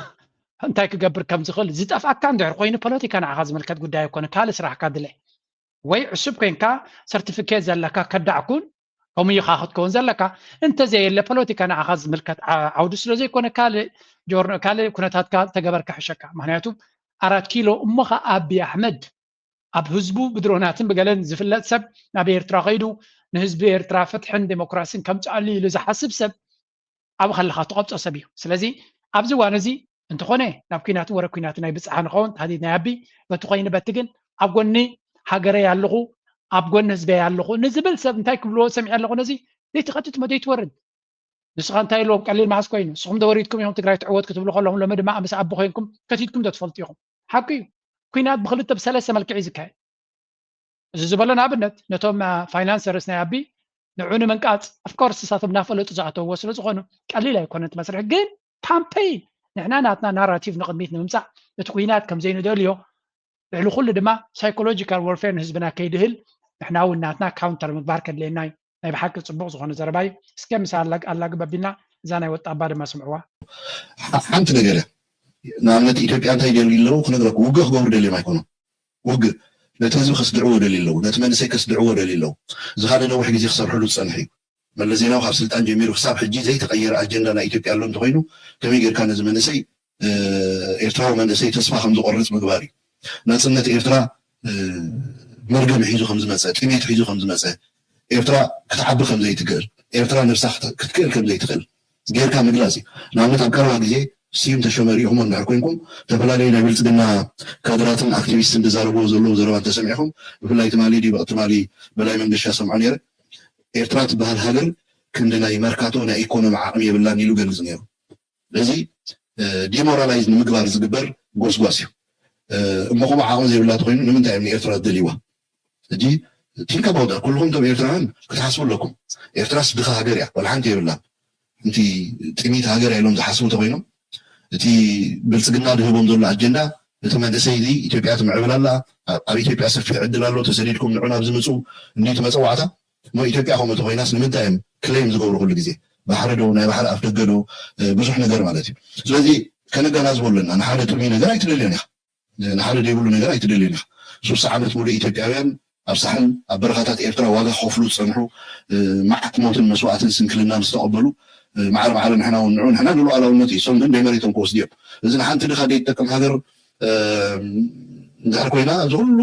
انتاي كقبر كم زخل زيت أفاك كان دعر قوين بوليتيكا نعخذ ملكات قد يكون كالس راح كادله وي عسب كين كا سيرتيفيكيت زلكا كدعكون هم يخاخد كون زلكا انت زي اللي بوليتيكا نعخذ ملكات عود سلو زي كون كال جورن كال كونتات كا تقبر كحشكا معناته 4 كيلو أمها أبي أحمد ኣብ ህዝቡ ብድሮናትን ብገለን ዝፍለጥ ሰብ ናብ ኤርትራ ኸይዱ ንህዝቢ ኤርትራ ፍትሕን ዴሞክራሲን ከምፅኣሉ ኢሉ ዝሓስብ ሰብ ኣብ ከለኻ ተቐብፆ ሰብ እዩ ስለዚ ኣብዚ ዋን እዚ እንተኾነ ናብ ኩናት ወረ ኩናት ናይ ብፅሓ ንኸውን ታዲድ ናይ ኣቢ በቲ ኮይኑ በቲ ግን ኣብ ጎኒ ሃገረይ ኣለኹ ኣብ ጎኒ ህዝበይ ኣለኹ ንዝብል ሰብ እንታይ ክብልዎ ሰሚዕ ኣለኹ ነዚ ዘይትቐጥት ሞ ዘይትወርድ ንስኻ እንታይ ኢልዎም ቀሊል ማሕስ ኮይኑ ንስኹም ደወሪድኩም ኢኹም ትግራይ ትዕወት ክትብሉ ከለኹም ሎሚ ድማ ምስ ኣቦ ኮይንኩም ከቲድኩም ዶ ትፈልጡ ኢኹም ሓቂ እዩ ኩናት ብክልተ ብሰለስተ መልክዕ እዩ ዝካየድ እዚ ዝበሎ ንኣብነት ነቶም ፋይናንሰርስ ናይ ኣቢ ንዑ ንምንቃፅ ኣፍኮርስ እሳቶም እናፈለጡ ዝኣተውዎ ስለ ዝኾኑ ቀሊል ኣይኮነን እቲ መስርሕ ግን ካምፔይን ንሕና ናትና ናራቲቭ ንቅድሚት ንምምፃእ እቲ ኩናት ከም ዘይንደልዮ ልዕሊ ኩሉ ድማ ሳይኮሎጂካል ወርፌር ንህዝብና ከይድህል ንሕና እውን ናትና ካውንተር ምግባር ከድልየና እዩ ናይ ብሓቂ ፅቡቅ ዝኾነ ዘረባ እዩ እስከ ምስ ኣላግብ ኣቢልና እዛ ናይ ወጣ ኣባ ድማ ስምዕዋ ሓንቲ ነገር ንኣብነት ኢትዮጵያ እንታይ ደልዩ ኣለዉ ክነግረኩ ውግእ ክገብሩ ደልዮም ኣይኮኑም ውግእ ነቲ ህዝቢ ከስድዕዎ ደልዩ ኣለዉ ነቲ መንእሰይ ከስድዕዎ ደልዩ ኣለዉ እዚ ሓደ ነዊሕ ግዜ ክሰርሕሉ ዝፀንሐ እዩ መለስ ዜናዊ ካብ ስልጣን ጀሚሩ ክሳብ ሕጂ ዘይተቀየረ ኣጀንዳ ናይ ኢትዮጵያ ኣሎ እንተኮይኑ ከመይ ጌርካ ነዚ መንእሰይ ኤርትራዊ መንእሰይ ተስፋ ከም ዝቆርፅ ምግባር እዩ ናፅነት ኤርትራ መርገም ሒዙ ከም ዝመፀ ጥሜት ሒዙ ከም ዝመፀ ኤርትራ ክትዓቢ ከም ዘይትክእል ኤርትራ ነብሳ ክትክእል ከም ዘይትክእል ጌርካ ምግላፅ እዩ ንኣብነት ኣብ ቀረባ ግዜ ስዩም ተሾመ ሪኢኹም እንድሕር ኮይንኩም ዝተፈላለዩ ናይ ብልፅግና ካድራትን ኣክቲቪስትን ዝዛረብዎ ዘለዉ ዘረባ እንተሰሚዕኹም ብፍላይ ትማሊ ዲበቅ ትማሊ በላይ መንገሻ ሰምዖ ነይረ ኤርትራ ትበሃል ሃገር ክንዲ ናይ መርካቶ ናይ ኢኮኖሚ ዓቅሚ የብላን ኢሉ ገልፅ ነይሩ እዚ ዲሞራላይዝ ንምግባር ዝግበር ጎስጓስ እዩ እሞ ከምኡ ዓቅሚ ዘይብላ ተኮይኑ ንምንታይ እዮም ንኤርትራ ዝደልይዋ ሕጂ ቲንካ ባውዳ ኩልኩም ቶም ኤርትራውያን ክትሓስቡ ኣለኩም ኤርትራስ ድኻ ሃገር እያ ወላ ሓንቲ የብላ እንቲ ጥሚት ሃገር እያ ኢሎም ዝሓስቡ ተኮይኖም እቲ ብልፅግና ድህቦም ዘሎ ኣጀንዳ እቲ መንእሰይ እዚ ኢትዮጵያ ትምዕብል ኣላ ኣብ ኢትዮጵያ ሰፊሕ ዕድል ኣሎ ተሰዲድኩም ንዑ ናብ ዝምፁ እንዲት መፀዋዕታ እሞ ኢትዮጵያ ከምኡ ተኮይናስ ንምንታይ እዮም ክሌም ዝገብሩ ኩሉ ግዜ ባሕሪ ዶ ናይ ባሕሪ ኣፍ ደገ ዶ ብዙሕ ነገር ማለት እዩ ስለዚ ከነገናዝቦ ኣለና ንሓደ ጥሚ ነገር ኣይትደልዮን ኢኻ ንሓደ ደይብሉ ነገር ኣይትደልዮን ኢኻ 60 ዓመት ሙሉእ ኢትዮጵያውያን ኣብ ሳሕን ኣብ በረኻታት ኤርትራ ዋጋ ከፍሉ ዝፀንሑ መዓት ሞትን መስዋዕትን ስንክልናን ዝተቐበሉ ማዕረ ማዕረ ንሕና እውን ንዑ ንሕና ንሉኣላውነት እዩ እሶም ግን ደይመሬቶም ክወስዱ እዮም እዚ ንሓንቲ ድኻ ደይትጠቅም ሃገር እንድሕር ኮይና እዚ ኩሉ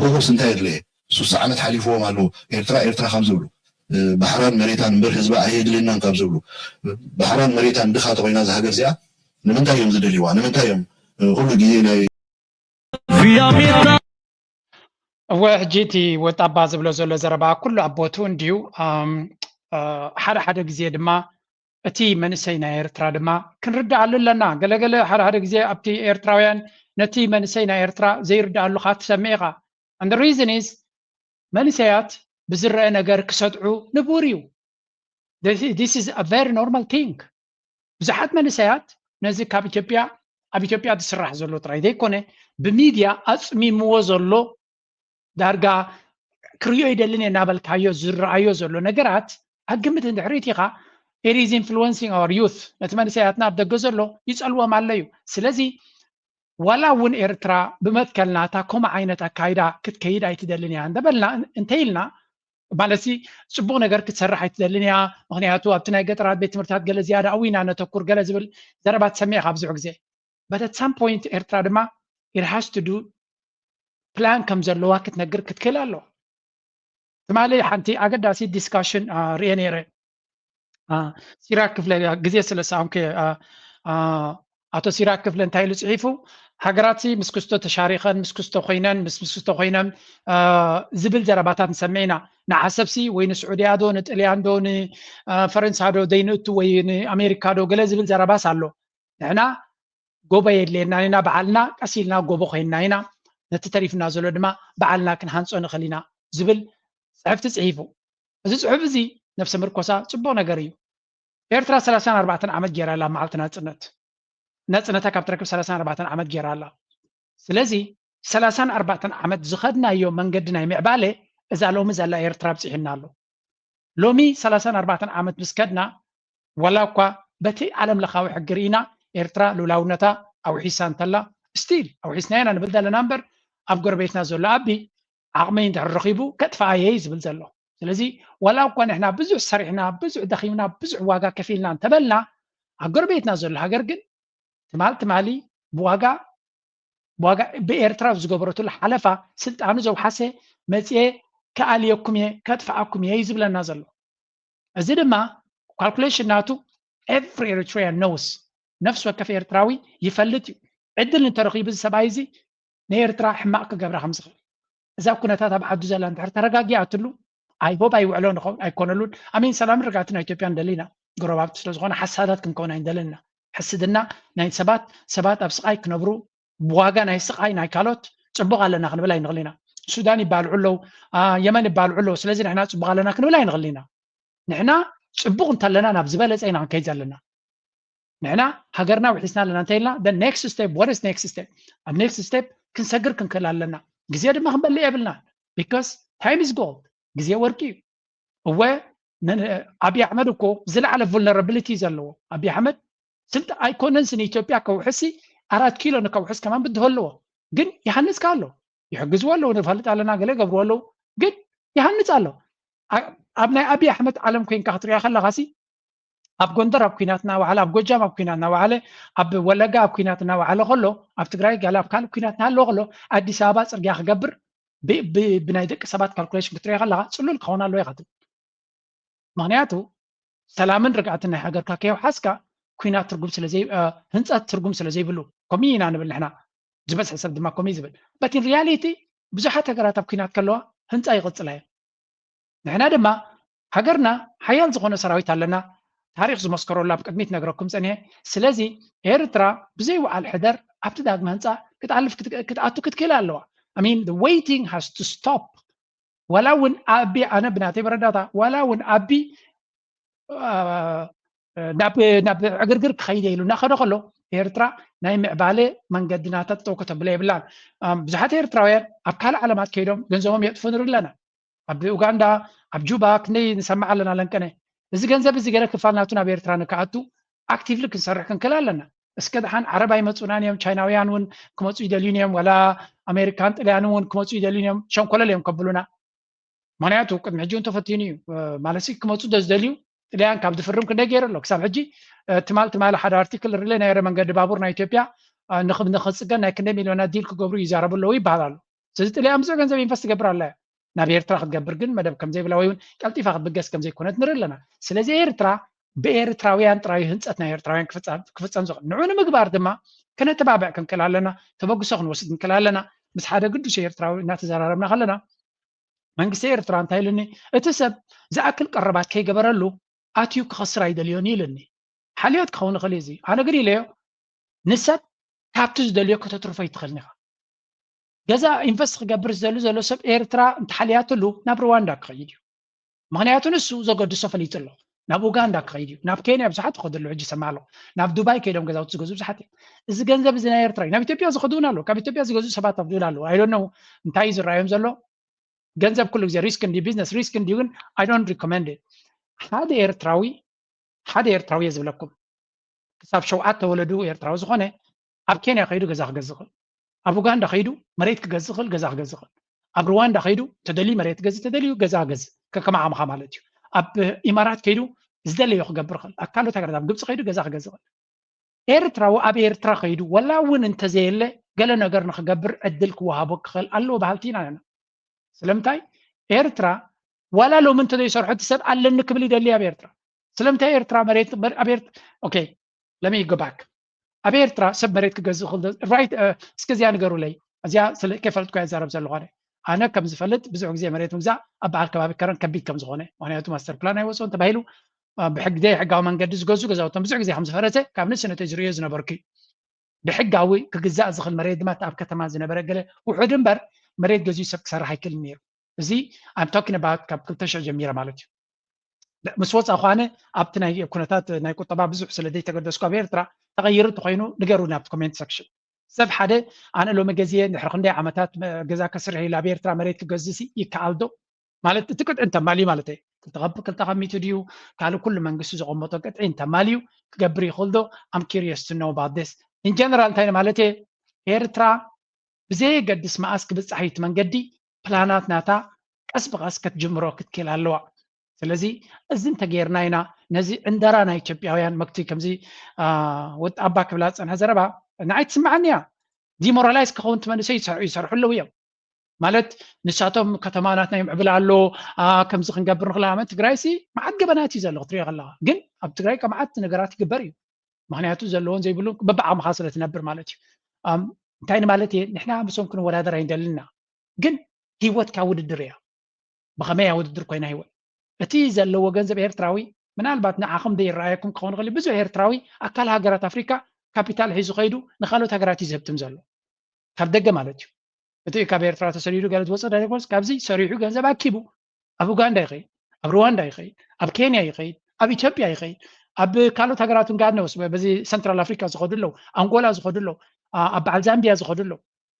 ህውስ እንታይ የድለየ 60 ዓመት ሓሊፍዎም ኣለዉ ኤርትራ ካብ ዝብሉ ባሕራን መሬታን እምበር ህዝባ ኣየድልናን ካብ ዝብሉ ባሕራን መሬታን ድኻ ተኮይና እዚ ሃገር እዚኣ ንምንታይ እዮም ዝደልይዋ ንምንታይ እዮም ኩሉ ግዜ ናይ እወ ሕጂ እቲ ወጣ ኣባ ዝብሎ ዘሎ ዘረባ ኩሉ ኣቦቱ እንድዩ ሓደ ሓደ ግዜ ድማ እቲ መንእሰይ ናይ ኤርትራ ድማ ክንርዳእሉ ኣለና ገለገለ ሓደ ሓደ ግዜ ኣብቲ ኤርትራውያን ነቲ መንእሰይ ናይ ኤርትራ ዘይርዳእሉ ካ ትሰምዕ ኢኻ and the reason is መንእሰያት ብዝረአ ነገር ክሰጥዑ ንቡር እዩ this is a very normal thing ብዙሓት መንእሰያት ነዚ ካብ ኢትዮጵያ ኣብ ኢትዮጵያ ዝስራሕ ዘሎ ጥራይ ዘይኮነ ብሚድያ ኣፅሚምዎ ዘሎ ዳርጋ ክሪኦ ይደልን እናበልካዮ ዝረአዮ ዘሎ ነገራት ኣግምት እንድሕሪት ኢኻ it is influencing our youth ነቲ መንእሰያትና ኣብ ደገ ዘሎ ይፀልዎም ኣሎ እዩ ስለዚ ዋላ እውን ኤርትራ ብመትከልናታ ከምኡ ዓይነት ኣካይዳ ክትከይድ ኣይትደልን እያ እንደበልና እንተይልና ማለት ፅቡቅ ነገር ክትሰርሕ ኣይትደልን እያ ምክንያቱ ኣብቲ ናይ ገጠራት ቤት ትምህርትታት ገለ ዝያዳ ኣዊና ነተኩር ገለ ዝብል ዘረባ ትሰሚዕ ካብ ብዙሕ ግዜ but at some point ኤርትራ ድማ it has to do ፕላን ከም ዘለዋ ክትነግር ክትክእል ኣሎ ትማሊ ሓንቲ ኣገዳሲ ዲስካሽን ርአ ነይረ ሲራክ ክፍለ ግዜ ስለሰኣምከ ኣቶ ሲራክ ክፍለ እንታይ ኢሉ ፅሒፉ ሃገራት ምስ ክስቶ ተሻሪኸን ምስ ክስቶ ኮይነን ምስ ክስቶ ኮይነን ዝብል ዘረባታት ንሰምዕ ኢና ንዓሰብሲ ወይ ንስዑድያ ዶ ንጥልያን ዶ ንፈረንሳ ዶ ዘይንእቱ ወይ ንኣሜሪካ ዶ ገለ ዝብል ዘረባስ ኣሎ ንሕና ጎቦ የድልየና ኢና በዓልና ቀስ ኢልና ጎቦ ኮይንና ኢና ነቲ ተሪፍና ዘሎ ድማ በዓልና ክንሃንፆ ንኽእል ኢና ዝብል ፅሕፍቲ ፅሒፉ እዚ ፅሑፍ እዚ ነፍሲ ምርኮሳ ፅቡቅ ነገር እዩ ኤርትራ 34 ዓመት ጌራ ኣላ መዓልቲ ናፅነታ ካብ ትረክብ 34 ዓመት ጌራ ኣላ ስለዚ 34 ዓመት ዝኸድናዮ መንገዲ ናይ ምዕባለ እዛ ሎሚ ዘላ ኤርትራ ብፅሒና ኣሎ ሎሚ 34 ዓመት ምስ ከድና ዋላ እኳ በቲ ዓለም ለኻዊ ሕጊ ርኢና ኤርትራ ሉላውነታ ኣውሒሳ እንተላ ስቲል ኣውሒስና ኢና ንብል ዘለና እምበር ኣብ ጎረቤትና ዘሎ ኣቢ ዓቕመይ እንድሕር ረኺቡ ከጥፋየ ዝብል ዘሎ ስለዚ ዋላ እኳ ንሕና ብዙሕ ሰሪሕና ብዙሕ ደኺምና ብዙሕ ዋጋ ከፊልና እንተበልና ኣብ ጎረቤትና ዘሎ ሃገር ግን ትማሊ ብዋጋ بواقع بإيرترا زقبرتو الحلفة سلطانو زو حاسة متى كأليكم كدفعكم يزب لنا زلو أزيد ما calculation ناتو every Eritrean knows نفس وكف إيرتراوي يفلت عدل الترقيب السبايزي نيرترا حماق قبر خمسة إذا كنا تابع حد زلان ترجع أتلو I hope I وعلون أيكونلون أمين سلام رجعتنا إثيوبيا دلينا قرابات تلزقنا حسادات كنا عندنا حسدنا ناي سبات أبسقاي كنبرو بواقع ناي سقاي ناي كالوت صبغ لنا خن بلاي نغلينا السوداني بالعلو يمن بالعلو سلازين احنا صبغ لنا خن بلاي نغلينا نحنا صبغ انت لنا نبزبل زينا كيز لنا نحنا هاجرنا وحسنا لنا انتينا the next step what is next step the next step كنسجر كنكل لنا غزي دما خنبل يبلنا because time is gold غزي وركي هو ابي احمد كو زلع على vulnerability زلو ابي احمد سلت ايكوننس ان اثيوبيا كوحسي 4 كيلو نكوحس كمان بده هلو ግን يحنس قالو يحجزوا له نفلت علينا قال قبروا له ግን يحنس قالو ابناء ابي احمد عالم كوين كخطر يا خلا غاسي اب غندر اب كيناتنا وعلى اب جوجام اب كيناتنا وعلى اب ولقا اب كيناتنا وعلى خلو اب تግራይ قال اب كان كيناتنا له خلو اديس ابا صرغا خغبر بناي دق سبات كالكوليشن كتري خلا صلول كሆና له يخاطب مغنياتو سلامن رقعتنا حجر كاكيو حسكا كوينات ترغم سلازي هنصات ترغم سلازي بلو كومينا نبل احنا جبس حسب دما كومي زبل but in reality بزحات هجرات اب كوينات كلوا هنصا يقصلاي نحنا دما هجرنا حيال زغونه سراويت علينا تاريخ زمسكرولا بقدميت نغركم صنيه سلازي ايرترا بزي وعلى الحدر ابتداغ منصا كتعلف كتعتو كتكيل الله I mean the waiting has to stop ولو ان ابي انا بناتي برداتا ولو ان ابي ناب عقرقر خيد يلو ناخذ خلو ايرترا ناي معباله منقدنا تطو كتب لي بلان بزحات ايرتراوير اب كال علامات كيدوم گنزوم يطفنر لنا اب اوغندا اب جوبا كني نسمع لنا لنكنه እዚ ገንዘብ እዚ ገለ ክፋልናቱና በኤርትራ ንካኣቱ አክቲቭሊ ክንሰርሕ ክንከላለና እስከ ደሓን ዓረብ ኣይመፁናን እዮም ቻይናውያን እውን ክመፁ ይደልዩን እዮም ወላ ኣሜሪካን ጣልያን እውን ክመፁ ይደልዩን እዮም ሸንኮለል እዮም ከብሉና ምክንያቱ ቅድሚ ሕጂ እውን ተፈቲኑ እዩ ማለት ክመፁ ደዝደልዩ ጣልያን ካብ ዝፍርም ክንደይ ገይሩ ኣሎ ክሳብ ሕጂ ትማል ሓደ ኣርቲክል ሪለ ናይ መንገዲ ባቡር ናይ ኢትዮጵያ ንኽፅገን ናይ ክንደይ ሚልዮናት ዲል ክገብሩ ይዛረቡ ኣለዉ ይበሃል ኣሎ ስለዚ ጣልያን ብዙሕ ገንዘብ ኢንቨስት ትገብር ኣላ ናብ ኤርትራ ክትገብር ግን መደብ ከም ዘይብላ ወይ ቀልጢፋ ክትብገስ ከም ዘይኮነት ንርኢ ኣለና ስለዚ ኤርትራ ብኤርትራውያን ጥራይ ህንፀት ናይ ኤርትራውያን ክፍፀም ዝኽእል ንዑ ንምግባር ድማ ከነተባብዕ ክንክእል ኣለና ተበግሶ ክንወስድ ክንክእል ኣለና ምስ ሓደ ቅዱስ ኤርትራዊ እናተዘራረብና ከለና መንግስቲ ኤርትራ እንታይ ኢሉኒ እቲ ሰብ ዝኣክል ቀረባት ከይገበረሉ ኣትዩ ክኸስር ኣይደልዮን ኢሉኒ ሓልዮት ክኸውን ይኽእል እዚ ኣነ ግን ኢለዮ ንሰብ ካብቲ ዝደልዮ ከተትርፎ ይትኽእልኒ ኢኻ ገዛ ኢንቨስት ክገብር ዘሎ ሰብ ኤርትራ እንተሓልያትሉ ናብ ሩዋንዳ ክኸይድ እዩ ምክንያቱ ንሱ ዘገድሶ ፈሊጡ ኣሎ ናብ ኡጋንዳ ክኸይድ እዩ ናብ ኬንያ ብዙሓት ክኸድሉ ሕጂ ሰማዕ ኣሎ ናብ ዱባይ ከይዶም ገዛውቲ ዝገዝኡ ብዙሓት እዮም እዚ ገንዘብ እዚ ናይ ኤርትራ እዩ ናብ ኢትዮጵያ ዝኸዱን ኣሎ ካብ ኢትዮጵያ ዝገዝኡ ሰባት ኣብዱን ኣሎ ኣይ ዶንት ኖ እንታይ እዩ ዝረኣዮም ዘሎ ገንዘብ ኩሉ ግዜ ሪስክ እንዲ ቢዝነስ ሪስክ እንዲ ግን ኣይ ዶንት ሪኮመንድ ሓደ ኤርትራዊ እየ ዝብለኩም ክሳብ 7 ወለዱ ኤርትራዊ ዝኾነ ኣብ ኬንያ ከይዱ ገዛ ክገዝእ ይኽእል ኣብ ኡጋንዳ ከይዱ መሬት ክገዝእ ይኽእል ገዛ ክገዝእ ይኽእል ኣብ ሩዋንዳ ከይዱ ተደልዩ መሬት ገዝእ ተደልዩ ገዛ ገዝእ ከከም ዓቕምኻ ማለት እዩ ኣብ ኢማራት ከይዱ ዝደለዮ ክገብር ይኽእል ኣብ ካልኦት ሃገራት ኣብ ግብፂ ከይዱ ገዛ ክገዝእ ይኽእል ኤርትራዊ ኣብ ኤርትራ ከይዱ ወላ እውን እንተዘየለ ገለ ነገር ንክገብር ዕድል ክወሃቦ ክኽእል ኣለዎ ባህልቲ ኢና ነና ስለምንታይ ኤርትራ ወላ ሎሚ እንተዘይሰርሑ እቲ ሰብ ኣለኒ ክብል ይደሊ ኣብ ኤርትራ ስለምንታይ ኤርትራ መሬት ኣብ ኤርትራ ኦኬ let me go back ኣብ ኤርትራ ሰብ መሬት ክገዝእ ይኽእል ራይት እስከዚያ ንገሩለይ እዚያ ከይፈልጥኩ እያ ዝዛረብ ዘለኹ ኣነ ከም ዝፈልጥ ብዙሕ ግዜ መሬት ምግዛእ ኣብ በዓል ከባቢ ከረን ከቢድ ከም ዝኾነ ምክንያቱ ማስተር ፕላን ኣይወፅኦን ተባሂሉ ብሕግደይ ሕጋዊ መንገዲ ዝገዝኡ ገዛውቶም ብዙሕ ግዜ ከም ዝፈረሰ ካብ ንስነተይ ዝርዮ ዝነበርኩ ብሕጋዊ ክግዛእ ዝኽእል መሬት ድማ ኣብ ከተማ ዝነበረ ገለ ውሑድ እምበር መሬት ገዝኡ ሰብ ክሰርሕ ኣይክእልን ነይሩ እዚ I'm talking about ካብ 2000 ጀሚረ ማለት እዩ ምስ ወፃእኹ ኣነ ኣብቲ ናይ ኩነታት ናይ ቁጠባ ብዙሕ ስለዘይ ተገደስኩ ኣብ ኤርትራ ተቐይሩ እንተኮይኑ ንገሩና ኣብቲ ኮሜንት ሰክሽን ሰብ ሓደ ኣነ ሎሚ ገዝየ ድሕሪ ክንደይ ዓመታት ገዛ ከስርሕ ኢሉ ኣብ ኤርትራ መሬት ክገዝእ ይከኣል ዶ ማለት እቲ ቅጥዒ እንተማልዩ ማለት እዩ ክልተ ከሚቱ ድዩ ካልእ ኩሉ መንግስቲ ዘቐመጦ ቅጥዒ እንተማልዩ ክገብር ይኽእል ዶ ኣም ኪሪየስ ቱ ኖው ኣባውት ዲስ ኢን ጀነራል እንታይ ማለት ኤርትራ ብዘየገድስ መዓስ ክብፅሕ እቲ መንገዲ ፕላናት ናታ ቀስ ብቐስ ክትጅምሮ ክትክእል ኣለዋ ስለዚ እዚ እንተጌርና ኢና ነዚ ዕንደራ ናይ ኢትዮጵያውያን መክቲ ከምዚ ወጣ ኣባ ክብላ ፀንሐ ዘረባ ንዓይ ትስምዓኒ እያ ዲሞራላይዝ ከሆን ትመንሰይ ይሰርሑ ኣለዉ እዮም ማለት ንሳቶም ከተማናትና ይምዕብል ኣሎ ከምዚ ክንገብር ንኽላመ ትግራይ ሲ መዓት ገበናት እዩ ዘሎ ክትሪኦ ከለኻ ግን ኣብ ትግራይ ከመዓት ነገራት ይግበር እዩ ምክንያቱ ዘለዎን ዘይብሉ በብዓቕምኻ ስለ ትነብር ማለት እዩ እንታይ ማለት እየ ንሕና ምሶም ክንወዳደር ኣይንደልና ግን ሂወትካ ውድድር እያ ብኸመይ ውድድር ኮይና ሂወት እቲ ዘለዎ ገንዘብ ኤርትራዊ ምናልባት ንዓኹም ዘይረኣየኩም ክኸውን ይኽእል ብዙሕ ኤርትራዊ ኣካል ሃገራት ኣፍሪካ ካፒታል ሒዙ ኸይዱ ንኻልኦት ሃገራት እዩ ዝህብትም ዘሎ ካብ ደገ ማለት እዩ እቲ ካብ ኤርትራ ተሰዲዱ ገለ ዝወፅእ ዳይኮንስ ካብዚ ሰሪሑ ገንዘብ ኣኪቡ ኣብ ኡጋንዳ ይኸይድ ኣብ ሩዋንዳ ይኸይድ ኣብ ኬንያ ይኸይድ ኣብ ኢትዮጵያ ይኸይድ ኣብ ካልኦት ሃገራት ጋር ነውስ በዚ ሰንትራል ኣፍሪካ ዝኸዱ ኣለዉ ኣንጎላ ዝኸዱ ኣለዉ ኣብ በዓል ዛምቢያ ዝኸዱ ኣለዉ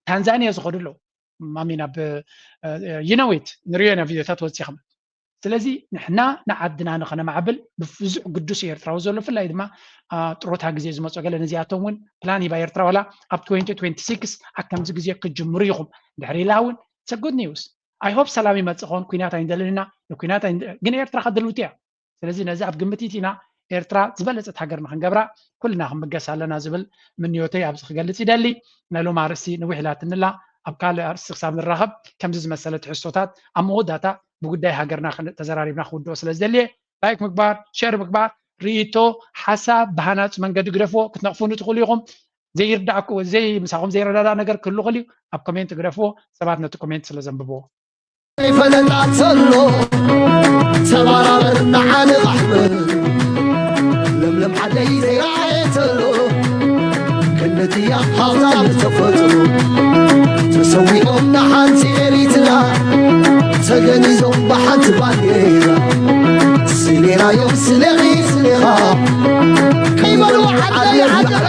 ታንዛንያ ዝኸዱ ኣለዉ ማሚን ኣብ ይነዊት ንሪኦ ኢና ቪድዮታት ወፂኹም ስለዚ ንሕና ንዓድና ንኸነማዕብል ብፍዙሕ ቅዱስ ኤርትራዊ ዘሎ ብፍላይ ድማ ጥሮታ ግዜ ዝመፆ ገለ ነዚኣቶም እውን ፕላን ሂባ ኤርትራ ዋላ ኣብ 2026 ከምዚ ግዜ ክጅምሩ ኢኹም ድሕሪ ኢላ እውን ሰጉድ ኒውስ ኣይ ሆፕ ሰላም ይመፅእ ኸውን ኩናት ኣይንደልንና ኩናት ግን ኤርትራ ከድልውቲ እያ ስለዚ ነዚ ኣብ ግምቲት ኢና ኤርትራ ዝበለፀት ሃገር ንክንገብራ ኩልና ክንብገስ ኣለና ዝብል ምንዮተይ ኣብዚ ክገልፅ ይደሊ ናሎም ኣርእስቲ ንውሕላት ንላ ኣብ ካልእ ኣርእስቲ ክሳብ ንራኸብ ከምዚ ዝመሰለ ትሕዝቶታት ኣብ መወዳእታ ብጉዳይ ሃገርና ተዘራሪብና ክውድኦ ስለ ዝደልየ ላይክ ምግባር ሸር ምግባር ርእቶ ሓሳብ ብሃናፅ መንገዲ ግደፍዎ ክትነቕፉኑ ትኽእሉ ኢኹም ዘይርዳእኩ ምሳኹም ዘይረዳዳእ ነገር ክህሉ ኽእል እዩ ኣብ ኮሜንት ግደፍዎ ሰባት ነቲ ኮሜንት ስለ ዘንብብዎ ፈለጣት ዘሎ ተባራበር ንዓነ ቃሕብር ለምለም ዓደይ ዘይረኣየተሎ ከነትያ ሃብታም ተፈጥሮ ተሰዊኦም ንሓንቲ ኤሪትና ተገኒዞም ብሓንቲ ባንዴራ ስሌናዮም ስለኺ ስሌኻ ከይበሉ ዓደይ ዓደራ